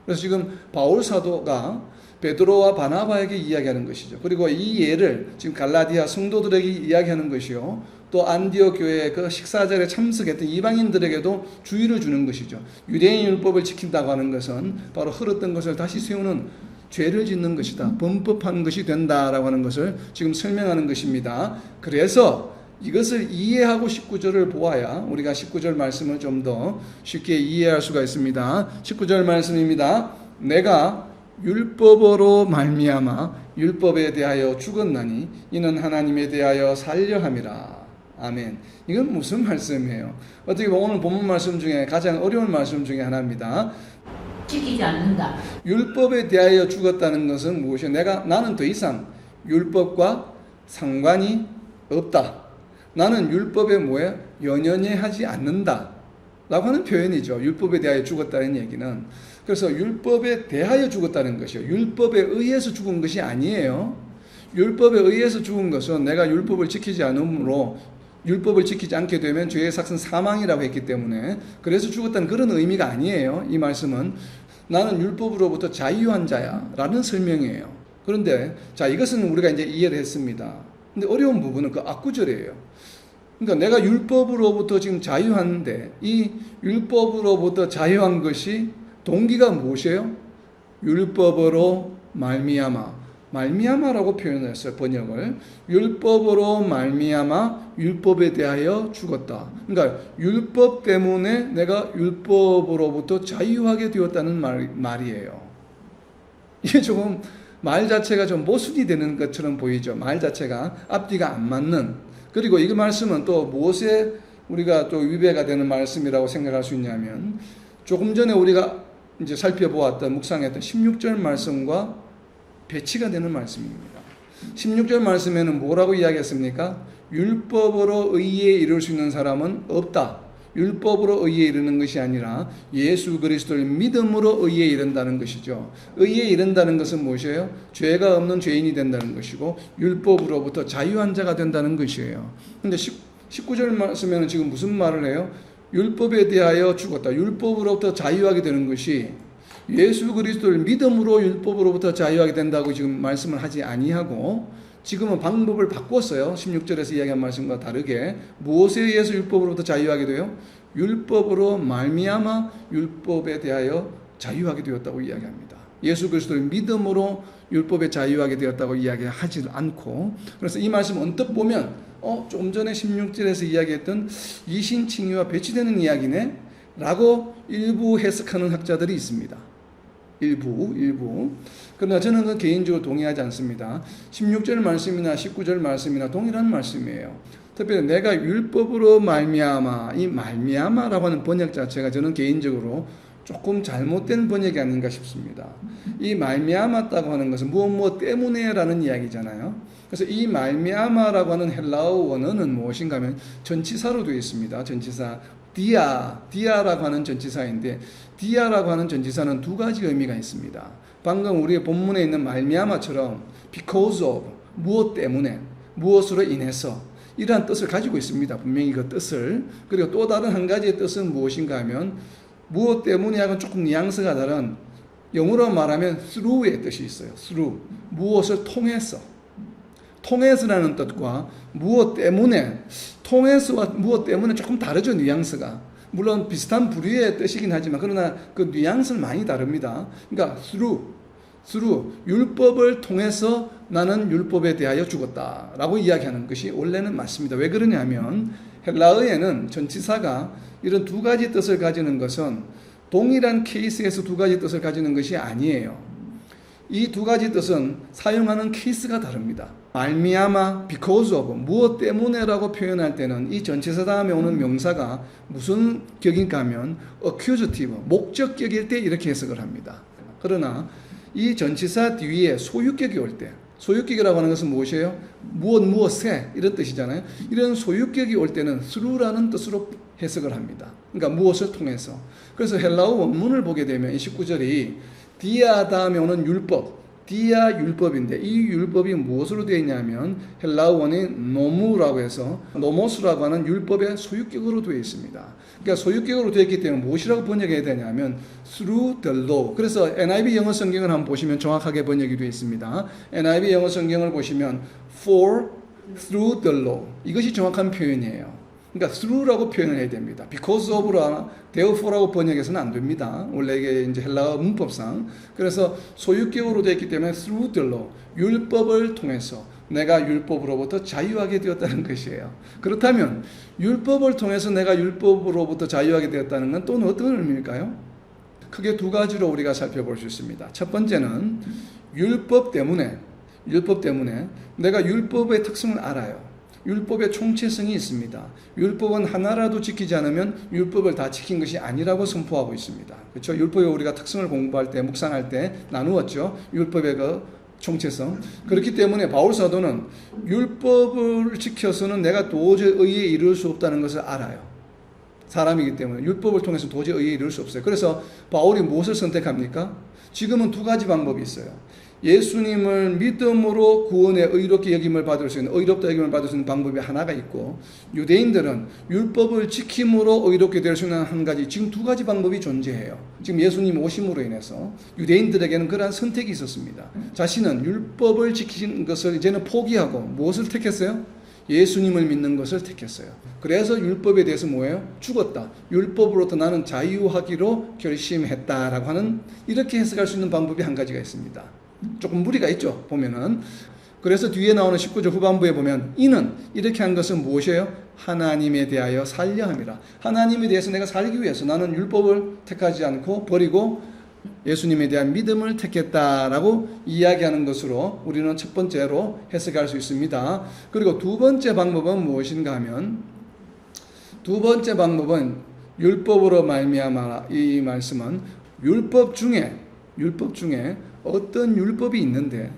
Speaker 1: 그래서 지금 바울 사도가 베드로와 바나바에게 이야기하는 것이죠. 그리고 이 예를 지금 갈라디아 성도들에게 이야기하는 것이요, 또 안디옥 교회의 그 식사자리에 참석했던 이방인들에게도 주의를 주는 것이죠. 유대인 율법을 지킨다고 하는 것은 바로 흐렸던 것을 다시 세우는 죄를 짓는 것이다, 범법한 것이 된다라고 하는 것을 지금 설명하는 것입니다. 그래서 이것을 이해하고 19절을 보아야 우리가 19절 말씀을 좀 더 쉽게 이해할 수가 있습니다. 19절 말씀입니다. 내가 율법으로 말미암아 율법에 대하여 죽었나니 이는 하나님에 대하여 살려 함이라. 아멘. 이건 무슨 말씀이에요? 어떻게 보면 오늘 본문 말씀 중에 가장 어려운 말씀 중에 하나입니다.
Speaker 2: 지키지 않는다.
Speaker 1: 율법에 대하여 죽었다는 것은 무엇이에요? 나는 더 이상 율법과 상관이 없다. 나는 율법에 연연해 하지 않는다 라고 하는 표현이죠. 율법에 대하여 죽었다는 얘기는. 그래서 율법에 대하여 죽었다는 것이요, 율법에 의해서 죽은 것이 아니에요. 율법에 의해서 죽은 것은 내가 율법을 지키지 않으므로, 율법을 지키지 않게 되면 죄의 삭은 사망이라고 했기 때문에, 그래서 죽었다는 그런 의미가 아니에요. 이 말씀은 나는 율법으로부터 자유한 자야 라는 설명이에요. 그런데 자, 이것은 우리가 이제 이해를 했습니다. 근데 어려운 부분은 그 앞구절이에요. 그러니까 내가 율법으로부터 지금 자유한데, 이 율법으로부터 자유한 것이 동기가 무엇이에요? 율법으로 말미암아라고 표현했어요. 번역을. 율법으로 말미암아 율법에 대하여 죽었다. 그러니까 율법 때문에 내가 율법으로부터 자유하게 되었다는 말이에요. 이게 조금 말 자체가 좀 모순이 되는 것처럼 보이죠. 말 자체가 앞뒤가 안 맞는. 그리고 이 말씀은 또 무엇에 우리가 또 위배가 되는 말씀이라고 생각할 수 있냐면, 조금 전에 우리가 이제 살펴보았던, 묵상했던 16절 말씀과 배치가 되는 말씀입니다. 16절 말씀에는 뭐라고 이야기했습니까? 율법으로 의에 이룰 수 있는 사람은 없다. 율법으로 의에 이르는 것이 아니라 예수 그리스도를 믿음으로 의에 이른다는 것이죠. 의에 이른다는 것은 무엇이에요? 죄가 없는 죄인이 된다는 것이고 율법으로부터 자유한 자가 된다는 것이에요. 그런데 19절 말씀에는 지금 무슨 말을 해요? 율법에 대하여 죽었다. 율법으로부터 자유하게 되는 것이 예수 그리스도를 믿음으로 율법으로부터 자유하게 된다고 지금 말씀을 하지 아니하고, 지금은 방법을 바꿨어요. 16절에서 이야기한 말씀과 다르게 무엇에 의해서 율법으로부터 자유하게 돼요? 율법으로 말미암아 율법에 대하여 자유하게 되었다고 이야기합니다. 예수 그리스도를 믿음으로 율법에 자유하게 되었다고 이야기하지 않고, 그래서 이 말씀 언뜻 보면 조금 전에 16절에서 이야기했던 이신칭의와 배치되는 이야기네 라고 일부 해석하는 학자들이 있습니다. 일부. 그러나 저는 그 개인적으로 동의하지 않습니다. 16절 말씀이나 19절 말씀이나 동일한 말씀이에요. 특별히 내가 율법으로 말미암아, 이 말미암아라고 하는 번역 자체가 저는 개인적으로 조금 잘못된 번역이 아닌가 싶습니다. 이 말미암았다고 하는 것은 무엇 때문에라는 이야기잖아요. 그래서 이 말미암아라고 하는 헬라어 원어는 무엇인가 하면 전치사로 되어 있습니다. 전치사 디아라고 하는 전치사인데, 디아라고 하는 전치사는 두 가지 의미가 있습니다. 방금 우리의 본문에 있는 말미암아처럼 because of, 무엇 때문에, 무엇으로 인해서, 이러한 뜻을 가지고 있습니다. 분명히 그 뜻을. 그리고 또 다른 한 가지의 뜻은 무엇인가 하면, 무엇 때문에 하고는 조금 뉘앙스가 다른, 영어로 말하면 through의 뜻이 있어요. through, 무엇을 통해서라는 뜻과 무엇 때문에, 통해서와 무엇 때문에 조금 다르죠, 뉘앙스가. 물론 비슷한 부류의 뜻이긴 하지만 그러나 그 뉘앙스는 많이 다릅니다. 그러니까 through 율법을 통해서 나는 율법에 대하여 죽었다라고 이야기하는 것이 원래는 맞습니다. 왜 그러냐면 헬라어에는 전치사가 이런 두 가지 뜻을 가지는 것은 동일한 케이스에서 두 가지 뜻을 가지는 것이 아니에요. 이 두 가지 뜻은 사용하는 케이스가 다릅니다. 말미암아, because of, 무엇 때문에라고 표현할 때는 이 전치사 다음에 오는 명사가 무슨 격인가 하면 accusative, 목적격일 때 이렇게 해석을 합니다. 그러나 이 전치사 뒤에 소유격이 올 때, 소유격이라고 하는 것은 무엇이에요? 무엇에 이런 뜻이잖아요. 이런 소유격이 올 때는 through라는 뜻으로 해석을 합니다. 그러니까 무엇을 통해서. 그래서 헬라어 원문을 보게 되면 29절이 디아 다음에 오는 율법, 디아 율법인데 이 율법이 무엇으로 되어 있냐면 헬라어 원인 노무라고 해서 노모스라고 하는 율법의 소유격으로 되어 있습니다. 그러니까 소유격으로 되어 있기 때문에 무엇이라고 번역해야 되냐면 through the law. 그래서 NIV 영어 성경을 한번 보시면 정확하게 번역이 되어 있습니다. NIV 영어 성경을 보시면 for through the law. 이것이 정확한 표현이에요. 그러니까 through라고 표현을 해야 됩니다. because of라 therefore라고 번역해서는 안 됩니다. 원래 이게 이제 헬라어 문법상. 그래서 소유격으로 되어 있기 때문에 through the law, 율법을 통해서 내가 율법으로부터 자유하게 되었다는 것이에요. 그렇다면 율법을 통해서 내가 율법으로부터 자유하게 되었다는 건 또 어떤 의미일까요? 크게 두 가지로 우리가 살펴볼 수 있습니다. 첫 번째는 율법 때문에 내가 율법의 특성을 알아요. 율법의 총체성이 있습니다. 율법은 하나라도 지키지 않으면 율법을 다 지킨 것이 아니라고 선포하고 있습니다. 그렇죠? 율법의 우리가 특성을 공부할 때, 묵상할 때 나누었죠. 율법의 그 총체성. 그렇기 때문에 바울 사도는 율법을 지켜서는 내가 도저히 의에 이를 수 없다는 것을 알아요. 사람이기 때문에 율법을 통해서 도저히 의에 이를 수 없어요. 그래서 바울이 무엇을 선택합니까? 지금은 두 가지 방법이 있어요. 예수님을 믿음으로 구원의 의롭게 여김을 받을 수 있는, 의롭다 여김을 받을 수 있는 방법이 하나가 있고, 유대인들은 율법을 지킴으로 의롭게 될 수 있는 한 가지, 지금 두 가지 방법이 존재해요. 지금 예수님 오심으로 인해서 유대인들에게는 그러한 선택이 있었습니다. 자신은 율법을 지키는 것을 이제는 포기하고 무엇을 택했어요? 예수님을 믿는 것을 택했어요. 그래서 율법에 대해서 뭐예요? 죽었다. 율법으로부터 나는 자유하기로 결심했다라고 하는, 이렇게 해석할 수 있는 방법이 한 가지가 있습니다. 조금 무리가 있죠, 보면은. 그래서 뒤에 나오는 19절 후반부에 보면 이는 이렇게 한 것은 무엇이에요? 하나님에 대하여 살려 함이라. 하나님에 대해서 내가 살기 위해서 나는 율법을 택하지 않고 버리고 예수님에 대한 믿음을 택했다라고 이야기하는 것으로 우리는 첫 번째로 해석할 수 있습니다. 그리고 두 번째 방법은 무엇인가 하면, 두 번째 방법은 율법으로 말미암아, 이 말씀은 율법 중에 어떤 율법이 있는데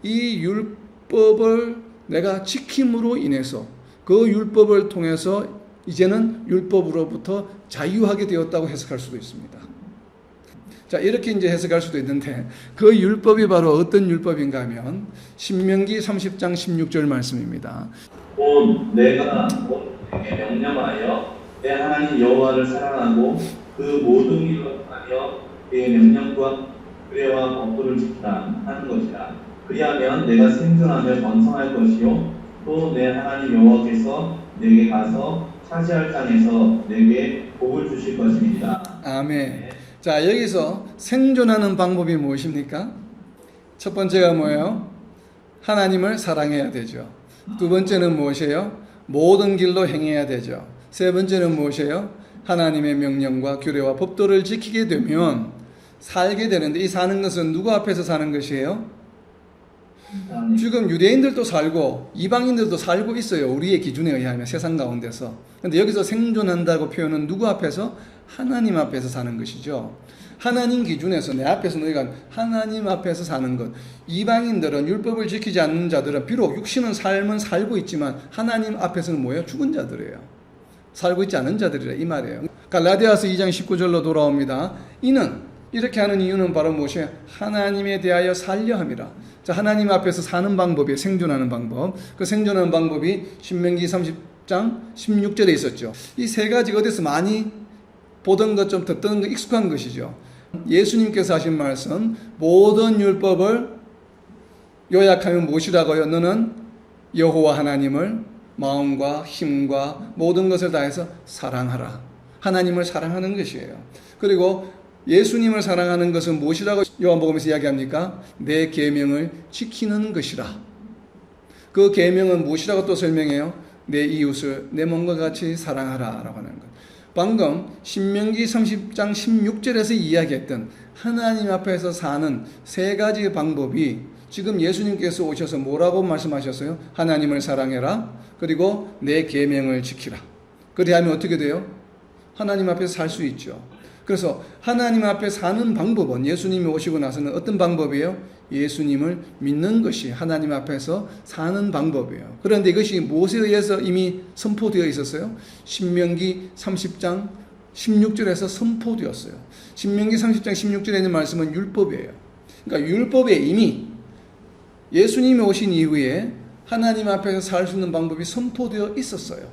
Speaker 1: 이 율법을 내가 지킴으로 인해서 그 율법을 통해서 이제는 율법으로부터 자유하게 되었다고 해석할 수도 있습니다. 자, 이렇게 이제 해석할 수도 있는데 그 율법이 바로 어떤 율법인가 하면 신명기 30장 16절 말씀입니다.
Speaker 3: 곧 내가 너에게 명령하여 내 하나님 여호와를 사랑하고 그 모든 일을 하여 그의 명령과 규례와 법도를 지키라 하는 것이라. 그리하면 내가 생존하며 번성할 것이요 또 내 하나님 여호와께서 내게 가서 차지할 땅에서 내게 복을 주실 것입니다.
Speaker 1: 아멘. 자, 여기서 생존하는 방법이 무엇입니까? 첫 번째가 뭐예요? 하나님을 사랑해야 되죠. 두 번째는 무엇이에요? 모든 길로 행해야 되죠. 세 번째는 무엇이에요? 하나님의 명령과 규례와 법도를 지키게 되면 살게 되는데, 이 사는 것은 누구 앞에서 사는 것이에요? 지금 유대인들도 살고 이방인들도 살고 있어요. 우리의 기준에 의하면 세상 가운데서. 그런데 여기서 생존한다고 표현은 누구 앞에서? 하나님 앞에서 사는 것이죠. 하나님 기준에서 내 앞에서 너희가 하나님 앞에서 사는 것. 이방인들은 율법을 지키지 않는 자들은 비록 육신은 삶은 살고 있지만 하나님 앞에서는 뭐예요? 죽은 자들이에요. 살고 있지 않은 자들이라 이 말이에요. 갈라디아서 2장 19절로 돌아옵니다. 이는, 이렇게 하는 이유는 바로 무엇이에요? 하나님에 대하여 살려 함이라. 자, 하나님 앞에서 사는 방법이 생존하는 방법. 그 생존하는 방법이 신명기 30장 16절에 있었죠. 이 세 가지 어디서 많이 보던 것, 좀 듣던 것, 익숙한 것이죠. 예수님께서 하신 말씀, 모든 율법을 요약하면 무엇이라고요? 너는 여호와 하나님을 마음과 힘과 모든 것을 다해서 사랑하라. 하나님을 사랑하는 것이에요. 그리고 예수님을 사랑하는 것은 무엇이라고 요한복음에서 이야기합니까? 내 계명을 지키는 것이라. 그 계명은 무엇이라고 또 설명해요? 내 이웃을 내 몸과 같이 사랑하라 라고 하는 것. 방금 신명기 30장 16절에서 이야기했던 하나님 앞에서 사는 세 가지 방법이 지금 예수님께서 오셔서 뭐라고 말씀하셨어요? 하나님을 사랑해라. 그리고 내 계명을 지키라. 그리하면 어떻게 돼요? 하나님 앞에서 살 수 있죠. 그래서 하나님 앞에 사는 방법은 예수님이 오시고 나서는 어떤 방법이에요? 예수님을 믿는 것이 하나님 앞에서 사는 방법이에요. 그런데 이것이 무엇에 의해서 이미 선포되어 있었어요? 신명기 30장 16절에서 선포되었어요. 신명기 30장 16절에 있는 말씀은 율법이에요. 그러니까 율법에 이미 예수님이 오신 이후에 하나님 앞에서 살 수 있는 방법이 선포되어 있었어요.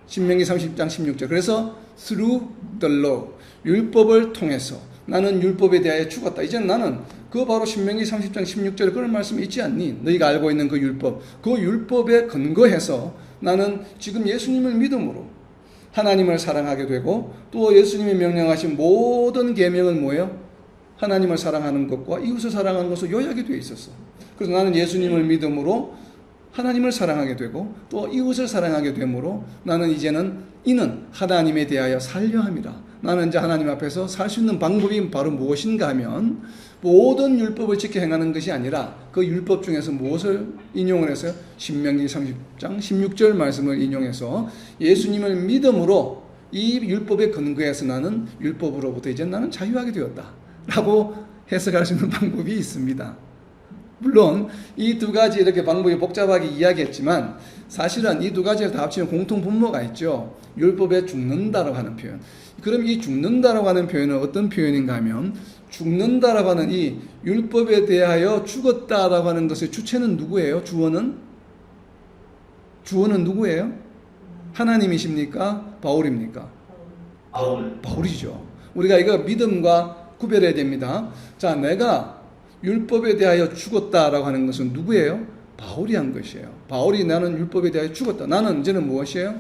Speaker 1: 신명기 30장 16절. 그래서 through the law, 율법을 통해서 나는 율법에 대하여 죽었다. 이제 나는 그 바로 신명기 30장 16절에 그런 말씀이 있지 않니? 너희가 알고 있는 그 율법, 그 율법에 근거해서 나는 지금 예수님을 믿음으로 하나님을 사랑하게 되고 또 예수님이 명령하신 모든 계명은 뭐예요? 하나님을 사랑하는 것과 이웃을 사랑하는 것으로 요약이 되어 있었어. 그래서 나는 예수님을 믿음으로 하나님을 사랑하게 되고 또 이웃을 사랑하게 되므로 나는 이제는 이는 하나님에 대하여 살려 함이라. 나는 이제 하나님 앞에서 살 수 있는 방법이 바로 무엇인가 하면 모든 율법을 지켜 행하는 것이 아니라 그 율법 중에서 무엇을 인용을 했어요? 신명기 30장 16절 말씀을 인용해서 예수님을 믿음으로 이 율법에 근거해서 나는 율법으로부터 이제 나는 자유하게 되었다 라고 해석할 수 있는 방법이 있습니다. 물론 이 두 가지 이렇게 방법이 복잡하게 이야기했지만 사실은 이 두 가지를 다 합치면 공통 분모가 있죠. 율법에 죽는다라고 하는 표현. 그럼 이 죽는다라고 하는 표현은 어떤 표현인가 하면 죽는다라고 하는 이 율법에 대하여 죽었다라고 하는 것의 주체는 누구예요? 주어는 누구예요? 하나님이십니까? 바울입니까? 바울이죠. 우리가 이거 믿음과 구별해야 됩니다. 자, 내가 율법에 대하여 죽었다라고 하는 것은 누구예요? 바울이 한 것이에요. 바울이 나는 율법에 대하여 죽었다. 나는 이제는 무엇이에요?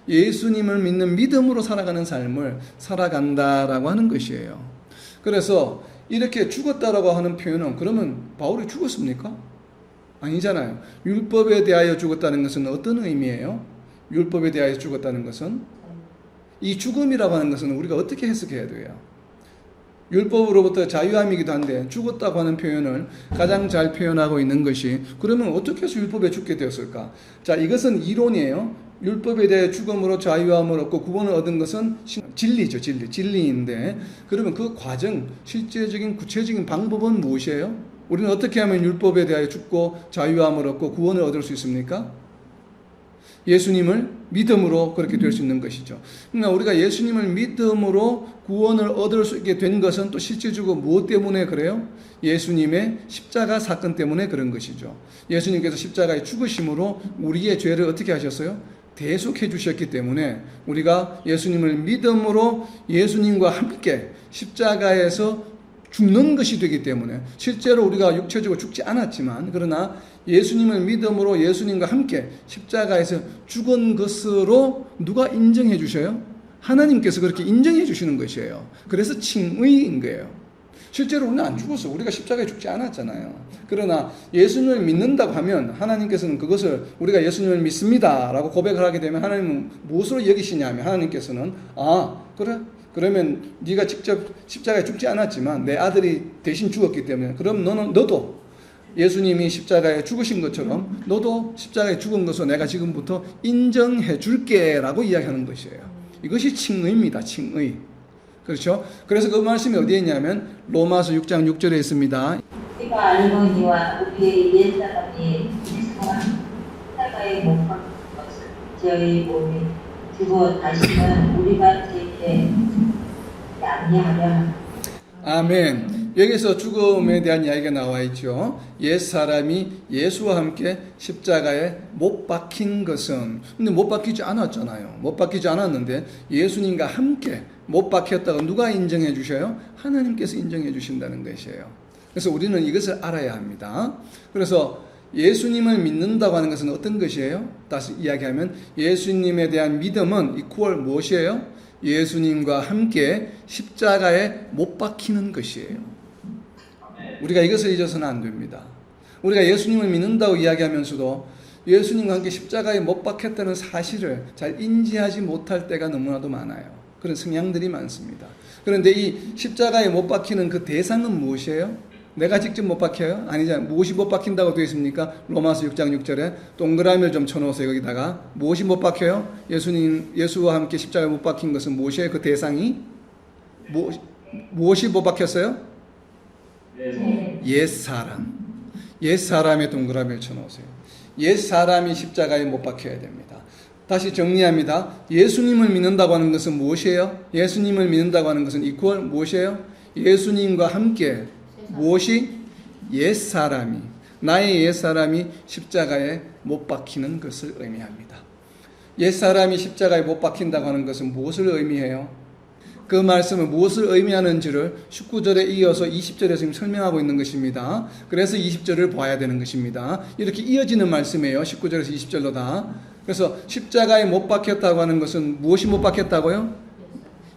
Speaker 1: 예수님을 믿는 믿음으로 살아가는 삶을 살아간다라고 하는 것이에요. 그래서 이렇게 죽었다라고 하는 표현은 그러면 바울이 죽었습니까? 아니잖아요. 율법에 대하여 죽었다는 것은 어떤 의미예요? 율법에 대하여 죽었다는 것은 이 죽음이라고 하는 것은 우리가 어떻게 해석해야 돼요? 율법으로부터 자유함이기도 한데 죽었다고 하는 표현을 가장 잘 표현하고 있는 것이 그러면 어떻게 해서 율법에 죽게 되었을까? 자, 이것은 이론이에요. 율법에 대해 죽음으로 자유함을 얻고 구원을 얻은 것은 진리죠. 진리인데 그러면 그 과정, 실제적인 구체적인 방법은 무엇이에요? 우리는 어떻게 하면 율법에 대하여 죽고 자유함을 얻고 구원을 얻을 수 있습니까? 예수님을 믿음으로 그렇게 될 수 있는 것이죠. 그러나 우리가 예수님을 믿음으로 구원을 얻을 수 있게 된 것은 또 실질적으로 무엇 때문에 그래요? 예수님의 십자가 사건 때문에 그런 것이죠. 예수님께서 십자가에 죽으심으로 우리의 죄를 어떻게 하셨어요? 대속해 주셨기 때문에 우리가 예수님을 믿음으로 예수님과 함께 십자가에서 죽는 것이 되기 때문에 실제로 우리가 육체적으로 죽지 않았지만 그러나 예수님을 믿음으로 예수님과 함께 십자가에서 죽은 것으로 누가 인정해 주셔요? 하나님께서 그렇게 인정해 주시는 것이에요. 그래서 칭의인 거예요. 실제로 우리는 안 죽었어. 우리가 십자가에 죽지 않았잖아요. 그러나 예수님을 믿는다고 하면 하나님께서는 그것을 우리가 예수님을 믿습니다 라고 고백을 하게 되면 하나님은 무엇으로 여기시냐면 하나님께서는 그래? 그러면 네가 직접 십자가에 죽지 않았지만 내 아들이 대신 죽었기 때문에 그럼 너도 예수님이 십자가에 죽으신 것처럼 너도 십자가에 죽은 것을 내가 지금부터 인정해 줄게 라고 이야기하는 것이에요. 이것이 칭의입니다. 칭의. 그렇죠? 그래서 그 말씀이 어디에 있냐면 로마서 6장 6절에 있습니다.
Speaker 4: 우리가 알거니와 우리의 옛사람이 그리스도와 십자가에 못 박힌 것을 저희 몸에 주고 다시는 우리가 죄에 양해하려 합니다.
Speaker 1: 아멘. 여기서 죽음에 대한 이야기가 나와 있죠. 옛사람이 예수와 함께 십자가에 못 박힌 것은 근데 못 박히지 않았잖아요. 못 박히지 않았는데 예수님과 함께 못 박혔다고 누가 인정해 주셔요? 하나님께서 인정해 주신다는 것이에요. 그래서 우리는 이것을 알아야 합니다. 그래서 예수님을 믿는다고 하는 것은 어떤 것이에요? 다시 이야기하면 예수님에 대한 믿음은 이퀄 무엇이에요? 예수님과 함께 십자가에 못 박히는 것이에요. 우리가 이것을 잊어서는 안 됩니다. 우리가 예수님을 믿는다고 이야기하면서도 예수님과 함께 십자가에 못 박혔다는 사실을 잘 인지하지 못할 때가 너무나도 많아요. 그런 성향들이 많습니다. 그런데 이 십자가에 못 박히는 그 대상은 무엇이에요? 내가 직접 못 박혀요? 아니잖아요. 무엇이 못 박힌다고 되어 있습니까? 로마서 6장 6절에 동그라미를 좀 쳐놓으세요. 여기다가 무엇이 못 박혀요? 예수와 함께 십자가에 못 박힌 것은 무엇이에요? 그 대상이 무엇이 못 박혔어요? 옛사람. 옛사람의 동그라미를 쳐놓으세요. 옛사람이 십자가에 못 박혀야 됩니다. 다시 정리합니다. 예수님을 믿는다고 하는 것은 무엇이에요? 예수님을 믿는다고 하는 것은 이퀄 무엇이에요? 예수님과 함께 무엇이? 옛사람이, 나의 옛사람이 십자가에 못 박히는 것을 의미합니다. 옛사람이 십자가에 못 박힌다고 하는 것은 무엇을 의미해요? 그 말씀은 무엇을 의미하는지를 19절에 이어서 20절에 지금 설명하고 있는 것입니다. 그래서 20절을 봐야 되는 것입니다. 이렇게 이어지는 말씀이에요. 19절에서 20절로 다. 그래서 십자가에 못 박혔다고 하는 것은 무엇이 못 박혔다고요?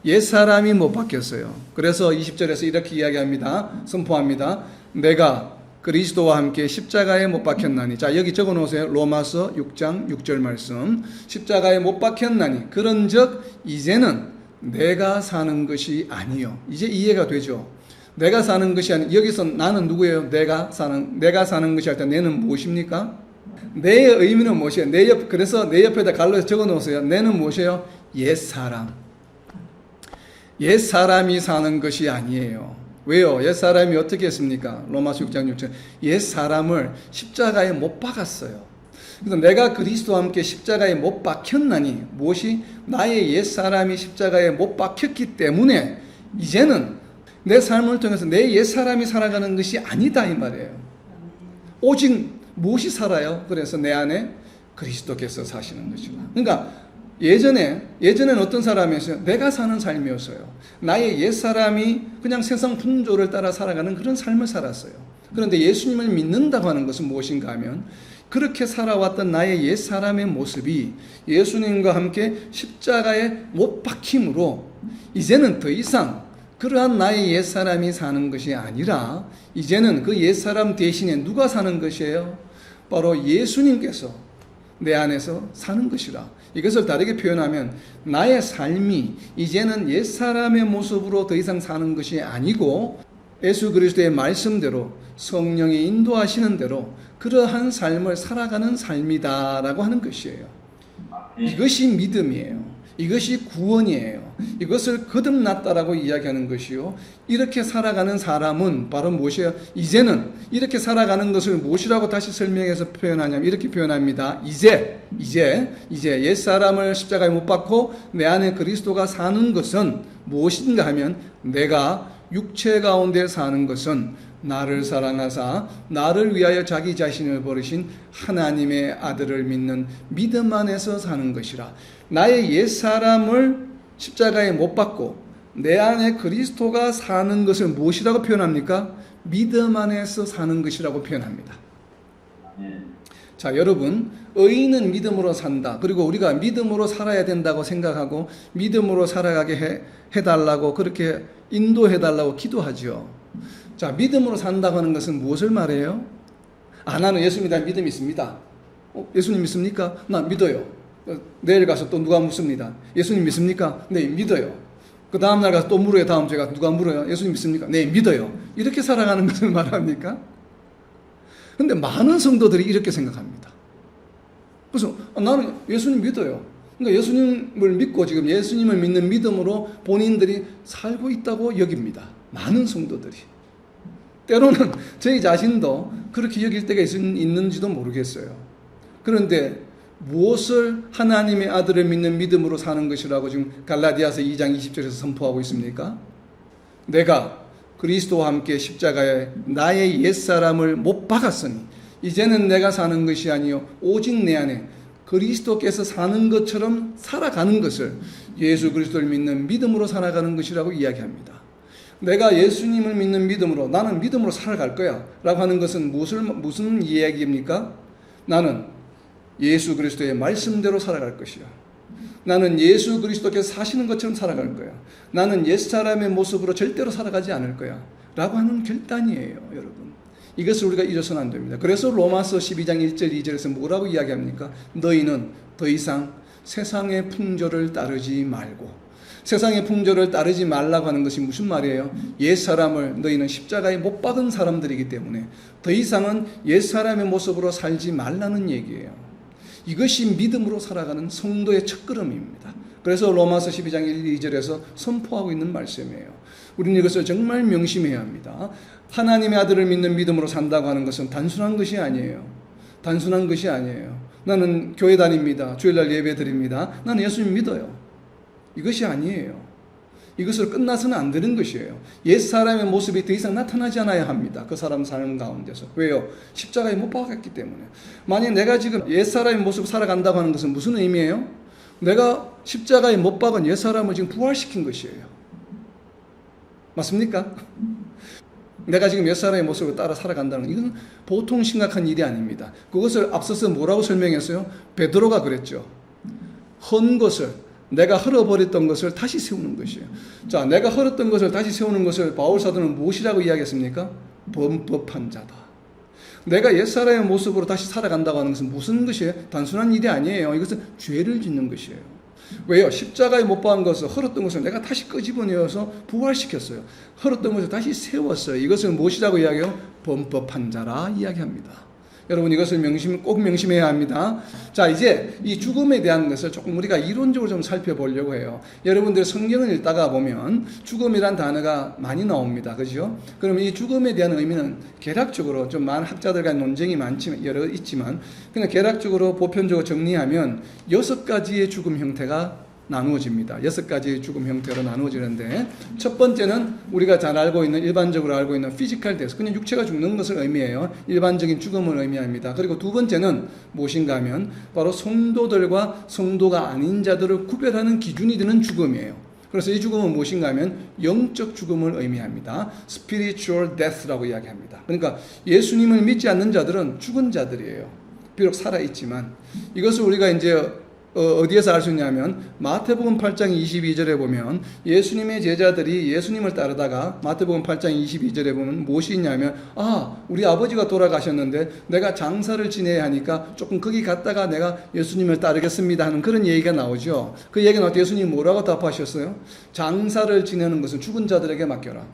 Speaker 1: 옛사람이 못 박혔어요. 그래서 20절에서 이렇게 이야기합니다. 선포합니다. 내가 그리스도와 함께 십자가에 못 박혔나니. 자, 여기 적어 놓으세요. 로마서 6장 6절 말씀. 십자가에 못 박혔나니 그런즉 이제는 내가 사는 것이 아니요. 이제 이해가 되죠. 내가 사는 것이 아니. 여기서 나는 누구예요? 내가 사는 것이 할 때 내는 무엇입니까? 내의 의미는 무엇이에요? 그래서 내 옆에다 갈로에서 적어 놓으세요. 내는 무엇이에요? 옛사람. 옛사람이 사는 것이 아니에요. 왜요? 옛사람이 어떻게 했습니까? 로마서 6장 6절. 옛사람을 십자가에 못 박았어요. 그래서 내가 그리스도와 함께 십자가에 못 박혔나니 무엇이? 나의 옛사람이 십자가에 못 박혔기 때문에 이제는 내 삶을 통해서 내 옛사람이 살아가는 것이 아니다 이 말이에요. 오직 무엇이 살아요? 그래서 내 안에 그리스도께서 사시는 것이다. 그러니까 예전에는 어떤 사람이었어요? 내가 사는 삶이었어요. 나의 옛사람이 그냥 세상 풍조를 따라 살아가는 그런 삶을 살았어요. 그런데 예수님을 믿는다고 하는 것은 무엇인가 하면 그렇게 살아왔던 나의 옛사람의 모습이 예수님과 함께 십자가에 못 박힘으로 이제는 더 이상 그러한 나의 옛사람이 사는 것이 아니라 이제는 그 옛사람 대신에 누가 사는 것이에요? 바로 예수님께서 내 안에서 사는 것이라. 이것을 다르게 표현하면 나의 삶이 이제는 옛사람의 모습으로 더 이상 사는 것이 아니고 예수 그리스도의 말씀대로 성령이 인도하시는 대로 그러한 삶을 살아가는 삶이다라고 하는 것이에요. 이것이 믿음이에요. 이것이 구원이에요. 이것을 거듭났다라고 이야기하는 것이요. 이렇게 살아가는 사람은 바로 무엇이에요? 이제는 이렇게 살아가는 것을 무엇이라고 다시 설명해서 표현하냐면 이렇게 표현합니다. 이제 옛사람을 십자가에 못 박고 내 안에 그리스도가 사는 것은 무엇인가 하면 내가 육체 가운데 사는 것은 나를 사랑하사 나를 위하여 자기 자신을 버리신 하나님의 아들을 믿는 믿음 안에서 사는 것이라. 나의 옛사람을 십자가에 못 박고 내 안에 그리스도가 사는 것을 무엇이라고 표현합니까? 믿음 안에서 사는 것이라고 표현합니다. 자, 여러분, 의인은 믿음으로 산다. 그리고 우리가 믿음으로 살아야 된다고 생각하고 믿음으로 살아가게 해달라고 그렇게 인도해달라고 기도하죠. 자, 믿음으로 산다고 하는 것은 무엇을 말해요? 나는 예수님에 대한 믿음이 있습니다. 예수님 믿습니까? 나 믿어요. 내일 가서 또 누가 묻습니다. 예수님 믿습니까? 네, 믿어요. 그 다음날 가서 또 물어요. 다음 주에 가서 누가 물어요. 예수님 믿습니까? 네, 믿어요. 이렇게 살아가는 것을 말합니까? 근데 많은 성도들이 이렇게 생각합니다. 그래서 나는 예수님 믿어요. 그러니까 예수님을 믿고 지금 예수님을 믿는 믿음으로 본인들이 살고 있다고 여깁니다. 많은 성도들이. 때로는 저희 자신도 그렇게 여길 때가 있는지도 모르겠어요. 그런데 무엇을 하나님의 아들을 믿는 믿음으로 사는 것이라고 지금 갈라디아서 2장 20절에서 선포하고 있습니까? 내가 그리스도와 함께 십자가에 나의 옛사람을 못 박았으니 이제는 내가 사는 것이 아니요 오직 내 안에 그리스도께서 사는 것처럼 살아가는 것을 예수 그리스도를 믿는 믿음으로 살아가는 것이라고 이야기합니다. 내가 예수님을 믿는 믿음으로 나는 믿음으로 살아갈 거야 라고 하는 것은 무슨 이야기입니까? 나는 예수 그리스도의 말씀대로 살아갈 것이야. 나는 예수 그리스도께서 사시는 것처럼 살아갈 거야. 나는 옛 사람의 모습으로 절대로 살아가지 않을 거야. 라고 하는 결단이에요, 여러분. 이것을 우리가 잊어서는 안 됩니다. 그래서 로마서 12장 1절 2절에서 뭐라고 이야기합니까? 너희는 더 이상 세상의 풍조를 따르지 말고. 세상의 풍조를 따르지 말라고 하는 것이 무슨 말이에요? 옛 사람을 너희는 십자가에 못 박은 사람들이기 때문에 더 이상은 옛 사람의 모습으로 살지 말라는 얘기예요. 이것이 믿음으로 살아가는 성도의 첫걸음입니다. 그래서 로마서 12장 1, 2절에서 선포하고 있는 말씀이에요. 우리는 이것을 정말 명심해야 합니다. 하나님의 아들을 믿는 믿음으로 산다고 하는 것은 단순한 것이 아니에요. 단순한 것이 아니에요. 나는 교회 다닙니다. 주일날 예배 드립니다. 나는 예수님 믿어요. 이것이 아니에요. 이것을 끝나서는 안 되는 것이에요. 옛 사람의 모습이 더 이상 나타나지 않아야 합니다. 그 사람 삶 가운데서. 왜요? 십자가에 못 박았기 때문에. 만약 내가 지금 옛 사람의 모습을 살아간다고 하는 것은 무슨 의미예요? 내가 십자가에 못 박은 옛 사람을 지금 부활시킨 것이에요. 맞습니까? 내가 지금 옛 사람의 모습을 따라 살아간다는 이건 보통 심각한 일이 아닙니다. 그것을 앞서서 뭐라고 설명했어요? 베드로가 그랬죠. 헌 것을, 내가 헐어버렸던 것을 다시 세우는 것이에요. 자, 내가 헐었던 것을 다시 세우는 것을 바울 사도는 무엇이라고 이야기했습니까? 범법한 자다. 내가 옛사람의 모습으로 다시 살아간다고 하는 것은 무슨 것이에요? 단순한 일이 아니에요. 이것은 죄를 짓는 것이에요. 왜요? 십자가에 못 박은 것을, 헐었던 것을 내가 다시 끄집어내어서 부활시켰어요. 헐었던 것을 다시 세웠어요. 이것을 무엇이라고 이야기해요? 범법한 자라 이야기합니다. 여러분 이것을 꼭 명심해야 합니다. 자, 이제 이 죽음에 대한 것을 조금 우리가 이론적으로 좀 살펴보려고 해요. 여러분들 성경을 읽다가 보면 죽음이란 단어가 많이 나옵니다. 그죠? 그러면 이 죽음에 대한 의미는 개략적으로 좀 많은 학자들과 논쟁이 많지만 여러 있지만 그냥 개략적으로 보편적으로 정리하면 6가지의 죽음 형태가 나누어집니다. 6가지의 죽음 형태로 나누어지는데 첫 번째는 우리가 잘 알고 있는 일반적으로 알고 있는 피지컬 데스, 그냥 육체가 죽는 것을 의미해요. 일반적인 죽음을 의미합니다. 그리고 두 번째는 무엇인가 하면 바로 성도들과 성도가 아닌 자들을 구별하는 기준이 되는 죽음이에요. 그래서 이 죽음은 무엇인가 하면 영적 죽음을 의미합니다. spiritual death라고 이야기합니다. 그러니까 예수님을 믿지 않는 자들은 죽은 자들이에요. 비록 살아있지만 이것을 우리가 이제 어디에서 알 수 있냐면 마태복음 8장 22절에 보면 예수님의 제자들이 예수님을 따르다가 마태복음 8장 22절에 보면 무엇이 있냐면 우리 아버지가 돌아가셨는데 내가 장사를 지내야 하니까 조금 거기 갔다가 내가 예수님을 따르겠습니다 하는 그런 얘기가 나오죠. 그 얘기가 나올 때 예수님이 뭐라고 답하셨어요? 장사를 지내는 것은 죽은 자들에게 맡겨라.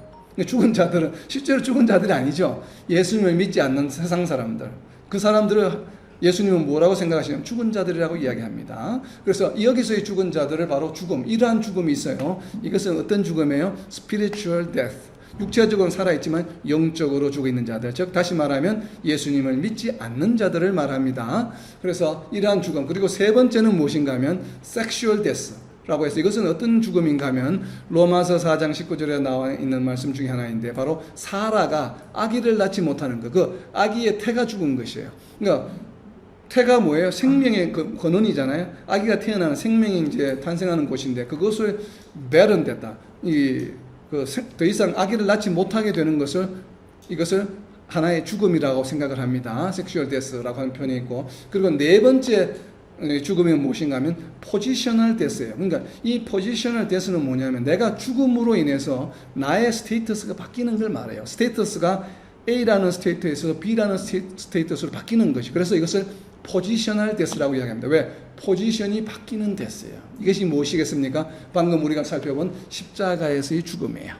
Speaker 1: 죽은 자들은 실제로 죽은 자들이 아니죠. 예수님을 믿지 않는 세상 사람들. 그 사람들을 예수님은 뭐라고 생각하시냐면 죽은 자들이라고 이야기합니다. 그래서 여기서의 죽은 자들을 바로 죽음, 이러한 죽음이 있어요. 이것은 어떤 죽음이에요? spiritual death. 육체적으로는 살아있지만 영적으로 죽어 있는 자들, 즉 다시 말하면 예수님을 믿지 않는 자들을 말합니다. 그래서 이러한 죽음. 그리고 세 번째는 무엇인가 하면 sexual death 라고 해서 이것은 어떤 죽음인가 하면 로마서 4장 19절에 나와 있는 말씀 중에 하나인데 바로 사라가 아기를 낳지 못하는 것, 그 아기의 태가 죽은 것이에요. 그러니까 태가 뭐예요? 생명의 근원이잖아요. 아기가 태어나는 생명이 이제 탄생하는 곳인데 그것을 barren됐다. 더 이상 아기를 낳지 못하게 되는 것을 이것을 하나의 죽음이라고 생각을 합니다. 섹슈얼 데스라고 하는 표현이 있고 그리고 네 번째 죽음이 무엇인가 하면 포지셔널 데스예요. 그러니까 이 포지셔널 데스는 뭐냐면 내가 죽음으로 인해서 나의 스테이터스가 바뀌는 걸 말해요. 스테이터스가 A라는 스테이터에서 B라는 스테이터스로 바뀌는 것이. 그래서 이것을 포지셔널 데스라고 이야기합니다. 왜? 포지션이 바뀌는 데스예요. 이것이 무엇이겠습니까? 방금 우리가 살펴본 십자가에서의 죽음이에요.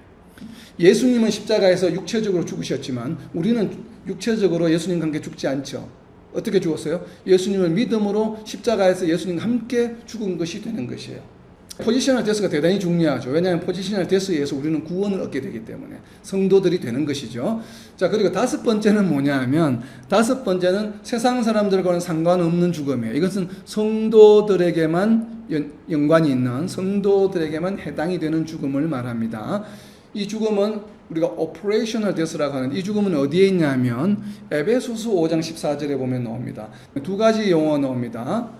Speaker 1: 예수님은 십자가에서 육체적으로 죽으셨지만 우리는 육체적으로 예수님과 함께 죽지 않죠. 어떻게 죽었어요? 예수님을 믿음으로 십자가에서 예수님과 함께 죽은 것이 되는 것이에요. 포지셔널 데스가 대단히 중요하죠. 왜냐하면 포지셔널 데스에 의해서 우리는 구원을 얻게 되기 때문에 성도들이 되는 것이죠. 자, 그리고 다섯 번째는 뭐냐 하면 다섯 번째는 세상 사람들과는 상관없는 죽음이에요. 이것은 성도들에게만 연관이 있는 성도들에게만 해당이 되는 죽음을 말합니다. 이 죽음은 우리가 operational death라고 하는 이 죽음은 어디에 있냐면 에베소서 5장 14절에 보면 나옵니다. 두 가지 용어 나옵니다.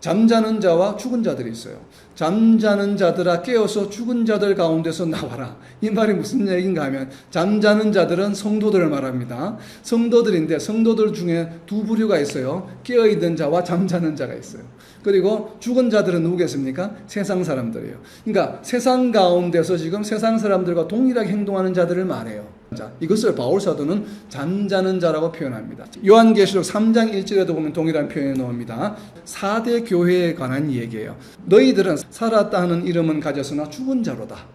Speaker 1: 잠자는 자와 죽은 자들이 있어요. 잠자는 자들아 깨어서 죽은 자들 가운데서 나와라. 이 말이 무슨 얘기인가 하면 잠자는 자들은 성도들을 말합니다. 성도들인데 성도들 중에 두 부류가 있어요. 깨어있는 자와 잠자는 자가 있어요. 그리고 죽은 자들은 누구겠습니까? 세상 사람들이에요. 그러니까 세상 가운데서 지금 세상 사람들과 동일하게 행동하는 자들을 말해요. 자, 이것을 바울 사도는 잠자는 자라고 표현합니다. 요한계시록 3장 1절에도 보면 동일한 표현이 나옵니다. 4대 교회에 관한 얘기예요. 너희들은 살았다 하는 이름은 가졌으나 죽은 자로다.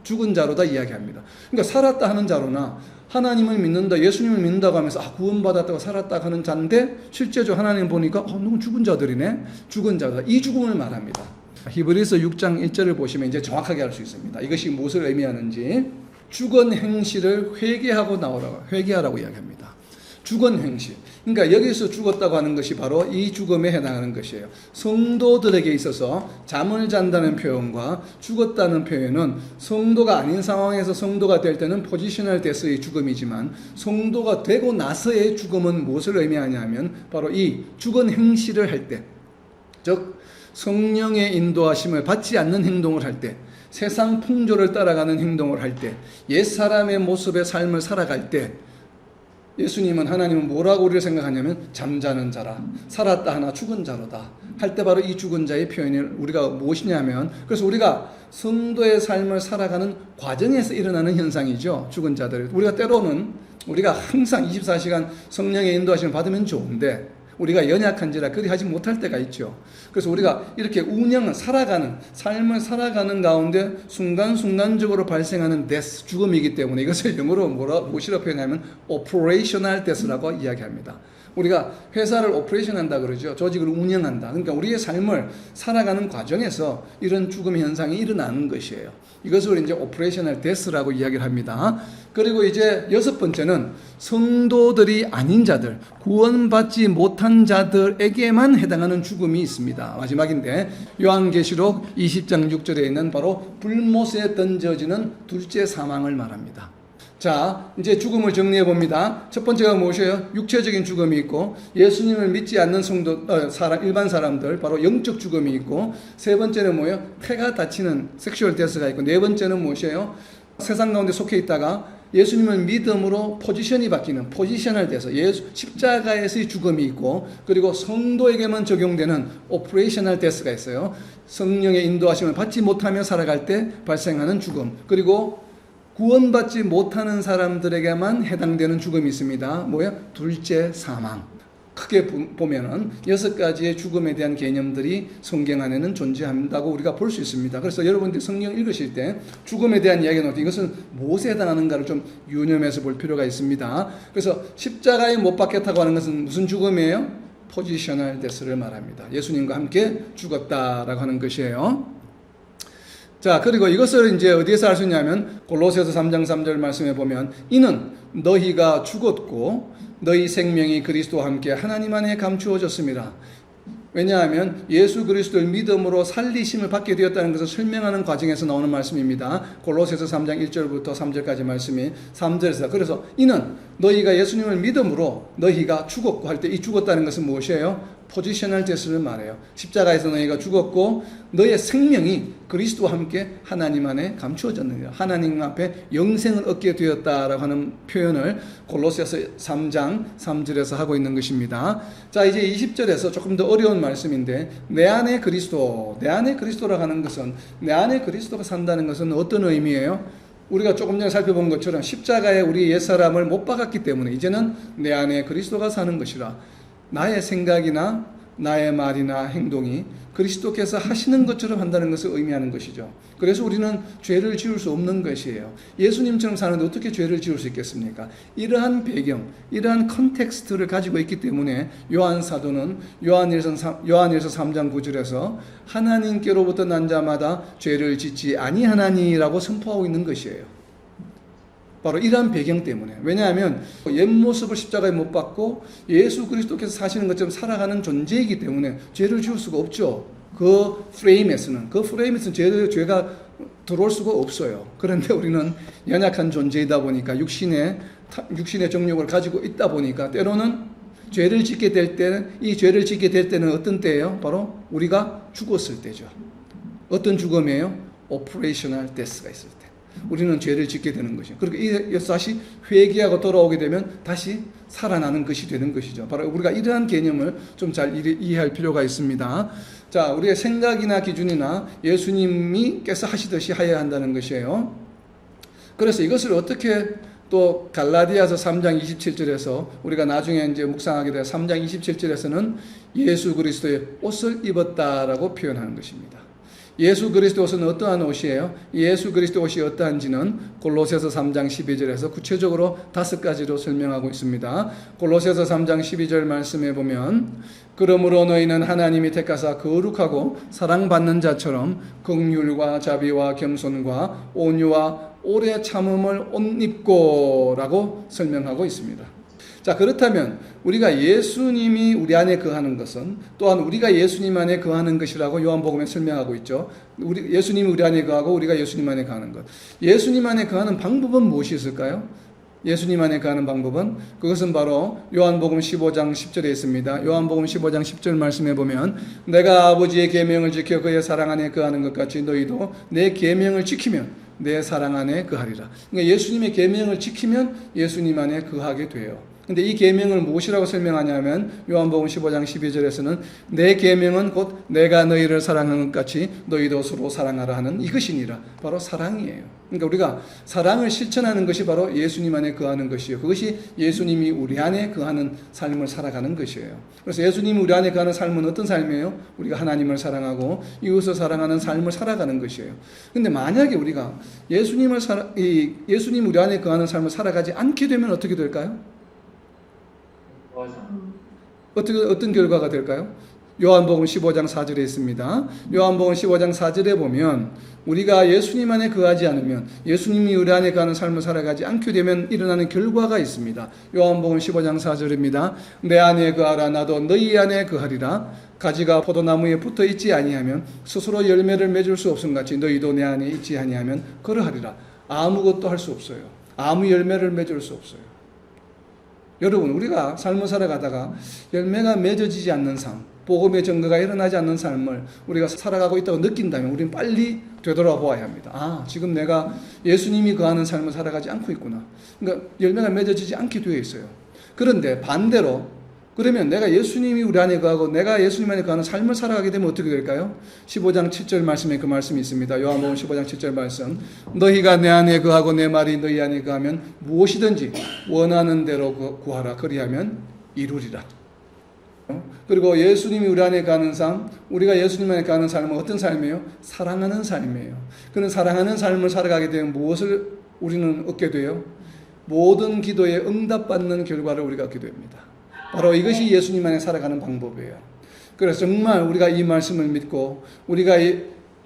Speaker 1: 죽은 자로다 이야기합니다. 그러니까 살았다 하는 자로나 하나님을 믿는다, 예수님을 믿는다고 하면서 구원받았다고 살았다 하는 자인데 실제로 하나님 보니까 너무 죽은 자들이네. 죽은 자다. 이 죽음을 말합니다. 히브리서 6장 1절을 보시면 이제 정확하게 알 수 있습니다. 이것이 무엇을 의미하는지. 죽은 행실을 회개하라고 이야기합니다. 죽은 행실. 그러니까 여기서 죽었다고 하는 것이 바로 이 죽음에 해당하는 것이에요. 성도들에게 있어서 잠을 잔다는 표현과 죽었다는 표현은 성도가 아닌 상황에서 성도가 될 때는 포지셔널 데스의 죽음이지만 성도가 되고 나서의 죽음은 무엇을 의미하냐면 바로 이 죽은 행실을 할 때, 즉 성령의 인도하심을 받지 않는 행동을 할 때, 세상 풍조를 따라가는 행동을 할 때, 옛사람의 모습의 삶을 살아갈 때 예수님은 하나님은 뭐라고 우리를 생각하냐면 잠자는 자라, 살았다 하나 죽은 자로다 할 때 바로 이 죽은 자의 표현이 우리가 무엇이냐면, 그래서 우리가 성도의 삶을 살아가는 과정에서 일어나는 현상이죠. 죽은 자들. 우리가 때로는 우리가 항상 24시간 성령의 인도하심을 받으면 좋은데 우리가 연약한지라 그리 하지 못할 때가 있죠. 그래서 우리가 이렇게 삶을 살아가는 가운데 순간순간적으로 발생하는 death, 죽음이기 때문에 이것을 영어로 무엇이라고 표현하면 operational death라고 이야기합니다. 우리가 회사를 오퍼레이션 한다 그러죠. 조직을 운영한다. 그러니까 우리의 삶을 살아가는 과정에서 이런 죽음의 현상이 일어나는 것이에요. 이것을 이제 오퍼레이셔널 데스라고 이야기를 합니다. 그리고 이제 6번째는 성도들이 아닌 자들, 구원받지 못한 자들에게만 해당하는 죽음이 있습니다. 마지막인데 요한계시록 20장 6절에 있는 바로 불못에 던져지는 둘째 사망을 말합니다. 자, 이제 죽음을 정리해 봅니다. 첫 번째가 무엇이에요? 육체적인 죽음이 있고, 예수님을 믿지 않는 일반 사람들, 바로 영적 죽음이 있고, 세 번째는 뭐예요? 폐가 다치는 섹슈얼 데스가 있고, 네 번째는 무엇이에요? 세상 가운데 속해 있다가 예수님을 믿음으로 포지션이 바뀌는 포지셔널 데스, 십자가에서의 죽음이 있고, 그리고 성도에게만 적용되는 오퍼레이셔널 데스가 있어요. 성령의 인도하심을 받지 못하며 살아갈 때 발생하는 죽음, 그리고 구원받지 못하는 사람들에게만 해당되는 죽음이 있습니다. 뭐야? 둘째 사망. 크게 보면은 6가지의 죽음에 대한 개념들이 성경 안에는 존재한다고 우리가 볼 수 있습니다. 그래서 여러분들이 성경 읽으실 때 죽음에 대한 이야기가 나올 때 이것은 무엇에 해당하는가를 좀 유념해서 볼 필요가 있습니다. 그래서 십자가에 못 박혔다고 하는 것은 무슨 죽음이에요? 포지셔널 데스를 말합니다. 예수님과 함께 죽었다라고 하는 것이에요. 자, 그리고 이것을 이제 어디에서 알 수 있냐면 골로새서 3장 3절 말씀에 보면 이는 너희가 죽었고 너희 생명이 그리스도와 함께 하나님 안에 감추어졌습니다. 왜냐하면 예수 그리스도를 믿음으로 살리심을 받게 되었다는 것을 설명하는 과정에서 나오는 말씀입니다. 골로새서 3장 1절부터 3절까지 말씀이 3절에서, 그래서 이는 너희가 예수님을 믿음으로 너희가 죽었고 할 때 이 죽었다는 것은 무엇이에요? 포지셔널 데스를 말해요. 십자가에서 너희가 죽었고 너희의 생명이 그리스도와 함께 하나님 안에 감추어졌느니라. 하나님 앞에 영생을 얻게 되었다라고 하는 표현을 골로새서 3장 3절에서 하고 있는 것입니다. 자, 이제 20절에서 조금 더 어려운 말씀인데 내 안에 그리스도라고 하는 것은, 내 안에 그리스도가 산다는 것은 어떤 의미예요? 우리가 조금 전에 살펴본 것처럼 십자가에 우리 옛사람을 못 박았기 때문에 이제는 내 안에 그리스도가 사는 것이라. 나의 생각이나 나의 말이나 행동이 그리스도께서 하시는 것처럼 한다는 것을 의미하는 것이죠. 그래서 우리는 죄를 지을 수 없는 것이에요. 예수님처럼 사는데 어떻게 죄를 지을 수 있겠습니까? 이러한 배경, 이러한 컨텍스트를 가지고 있기 때문에 요한 사도는 요한일서 3장 9절에서 하나님께로부터 난 자마다 죄를 짓지 아니하나니라고 선포하고 있는 것이에요. 바로 이러한 배경 때문에. 왜냐하면 옛모습을 십자가에 못 박고 예수 그리스도께서 사시는 것처럼 살아가는 존재이기 때문에 죄를 지을 수가 없죠. 그 프레임에서는 죄가 들어올 수가 없어요. 그런데 우리는 연약한 존재이다 보니까 육신의 정욕을 가지고 있다 보니까 때로는 죄를 짓게 될 때는, 이 죄를 짓게 될 때는 어떤 때예요? 바로 우리가 죽었을 때죠. 어떤 죽음이에요? operational death가 있을 때. 우리는 죄를 짓게 되는 것이죠. 그렇게 다시 회개하고 돌아오게 되면 다시 살아나는 것이 되는 것이죠. 바로 우리가 이러한 개념을 좀 잘 이해할 필요가 있습니다. 자, 우리의 생각이나 기준이나 예수님께서 하시듯이 해야 한다는 것이에요. 그래서 이것을 어떻게 또 갈라디아서 3장 27절에서 우리가 나중에 이제 묵상하게 될 3장 27절에서는 예수 그리스도의 옷을 입었다라고 표현하는 것입니다. 예수 그리스도 옷은 어떠한 옷이에요? 예수 그리스도 옷이 어떠한지는 골로새서 3장 12절에서 구체적으로 5가지로 설명하고 있습니다. 골로새서 3장 12절 말씀에 보면 그러므로 너희는 하나님이 택하사 거룩하고 사랑받는 자처럼 긍휼과 자비와 겸손과 온유와 오래 참음을 옷 입고 라고 설명하고 있습니다. 자, 그렇다면 우리가 예수님이 우리 안에 거하는 것은 또한 우리가 예수님 안에 거하는 것이라고 요한복음에 설명하고 있죠. 예수님이 우리 안에 거하고 우리가 예수님 안에 거하는 것. 예수님 안에 거하는 방법은 무엇이 있을까요? 예수님 안에 거하는 방법은 그것은 바로 요한복음 15장 10절에 있습니다. 요한복음 15장 10절 말씀해 보면 내가 아버지의 계명을 지켜 그의 사랑 안에 거하는 것 같이 너희도 내 계명을 지키면 내 사랑 안에 거하리라. 그러니까 예수님의 계명을 지키면 예수님 안에 거하게 돼요. 근데 이 계명을 무엇이라고 설명하냐면 요한복음 15장 12절에서는 내 계명은 곧 내가 너희를 사랑하는 것 같이 너희도 서로 사랑하라 하는 이것이니라. 바로 사랑이에요. 그러니까 우리가 사랑을 실천하는 것이 바로 예수님 안에 거하는 것이에요. 그것이 예수님이 우리 안에 거하는 삶을 살아가는 것이에요. 그래서 예수님이 우리 안에 거하는 삶은 어떤 삶이에요? 우리가 하나님을 사랑하고 이웃을 사랑하는 삶을 살아가는 것이에요. 근데 만약에 우리가 예수님 우리 안에 거하는 삶을 살아가지 않게 되면 어떻게 될까요? 어떤 결과가 될까요? 요한복음 15장 4절에 있습니다. 요한복음 15장 4절에 보면 우리가 예수님 안에 거하지 않으면 예수님이 우리 안에 거하는 삶을 살아가지 않게 되면 일어나는 결과가 있습니다. 요한복음 15장 4절입니다. 내 안에 거하라 나도 너희 안에 거하리라. 가지가 포도나무에 붙어 있지 아니하면 스스로 열매를 맺을 수 없음 같이 너희도 내 안에 있지 아니하면 그러하리라. 아무것도 할 수 없어요. 아무 열매를 맺을 수 없어요. 여러분, 우리가 삶을 살아가다가 열매가 맺어지지 않는 삶, 복음의 증거가 일어나지 않는 삶을 우리가 살아가고 있다고 느낀다면 우리는 빨리 되돌아보아야 합니다. 아, 지금 내가 예수님이 거하는 삶을 살아가지 않고 있구나. 그러니까 열매가 맺어지지 않게 되어 있어요. 그런데 반대로 그러면 내가 예수님이 우리 안에 거하고 내가 예수님 안에 거하는 삶을 살아가게 되면 어떻게 될까요? 15장 7절 말씀에 그 말씀이 있습니다. 요한복음 15장 7절 말씀. 너희가 내 안에 거하고 내 말이 너희 안에 거하면 무엇이든지 원하는 대로 구하라. 그리하면 이루리라. 그리고 예수님이 우리 안에 거하는 삶, 우리가 예수님 안에 거하는 삶은 어떤 삶이에요? 사랑하는 삶이에요. 그런 사랑하는 삶을 살아가게 되면 무엇을 우리는 얻게 돼요? 모든 기도에 응답받는 결과를 우리가 얻게 됩니다. 바로 이것이 예수님 안에 살아가는 방법이에요. 그래서 정말 우리가 이 말씀을 믿고 우리가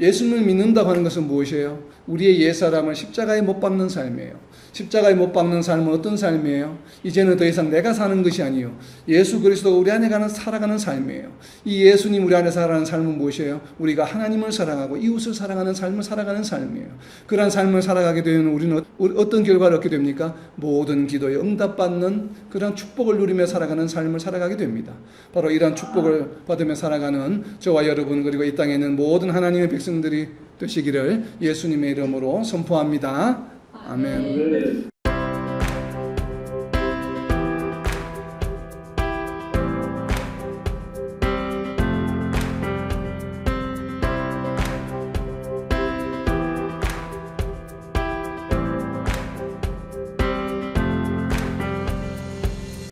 Speaker 1: 예수님을 믿는다고 하는 것은 무엇이에요? 우리의 옛사람을 십자가에 못 박는 삶이에요. 십자가에 못 박는 삶은 어떤 삶이에요? 이제는 더 이상 내가 사는 것이 아니요 예수 그리스도가 우리 안에 살아가는 삶이에요. 이 예수님 우리 안에 살아가는 삶은 무엇이에요? 우리가 하나님을 사랑하고 이웃을 사랑하는 삶을 살아가는 삶이에요. 그러한 삶을 살아가게 되면 우리는 어떤 결과를 얻게 됩니까? 모든 기도에 응답받는 그런 축복을 누리며 살아가는 삶을 살아가게 됩니다. 바로 이러한 축복을 받으며 살아가는 저와 여러분 그리고 이 땅에 있는 모든 하나님의 백성들이 되시기를 예수님의 이름으로 선포합니다. 아멘.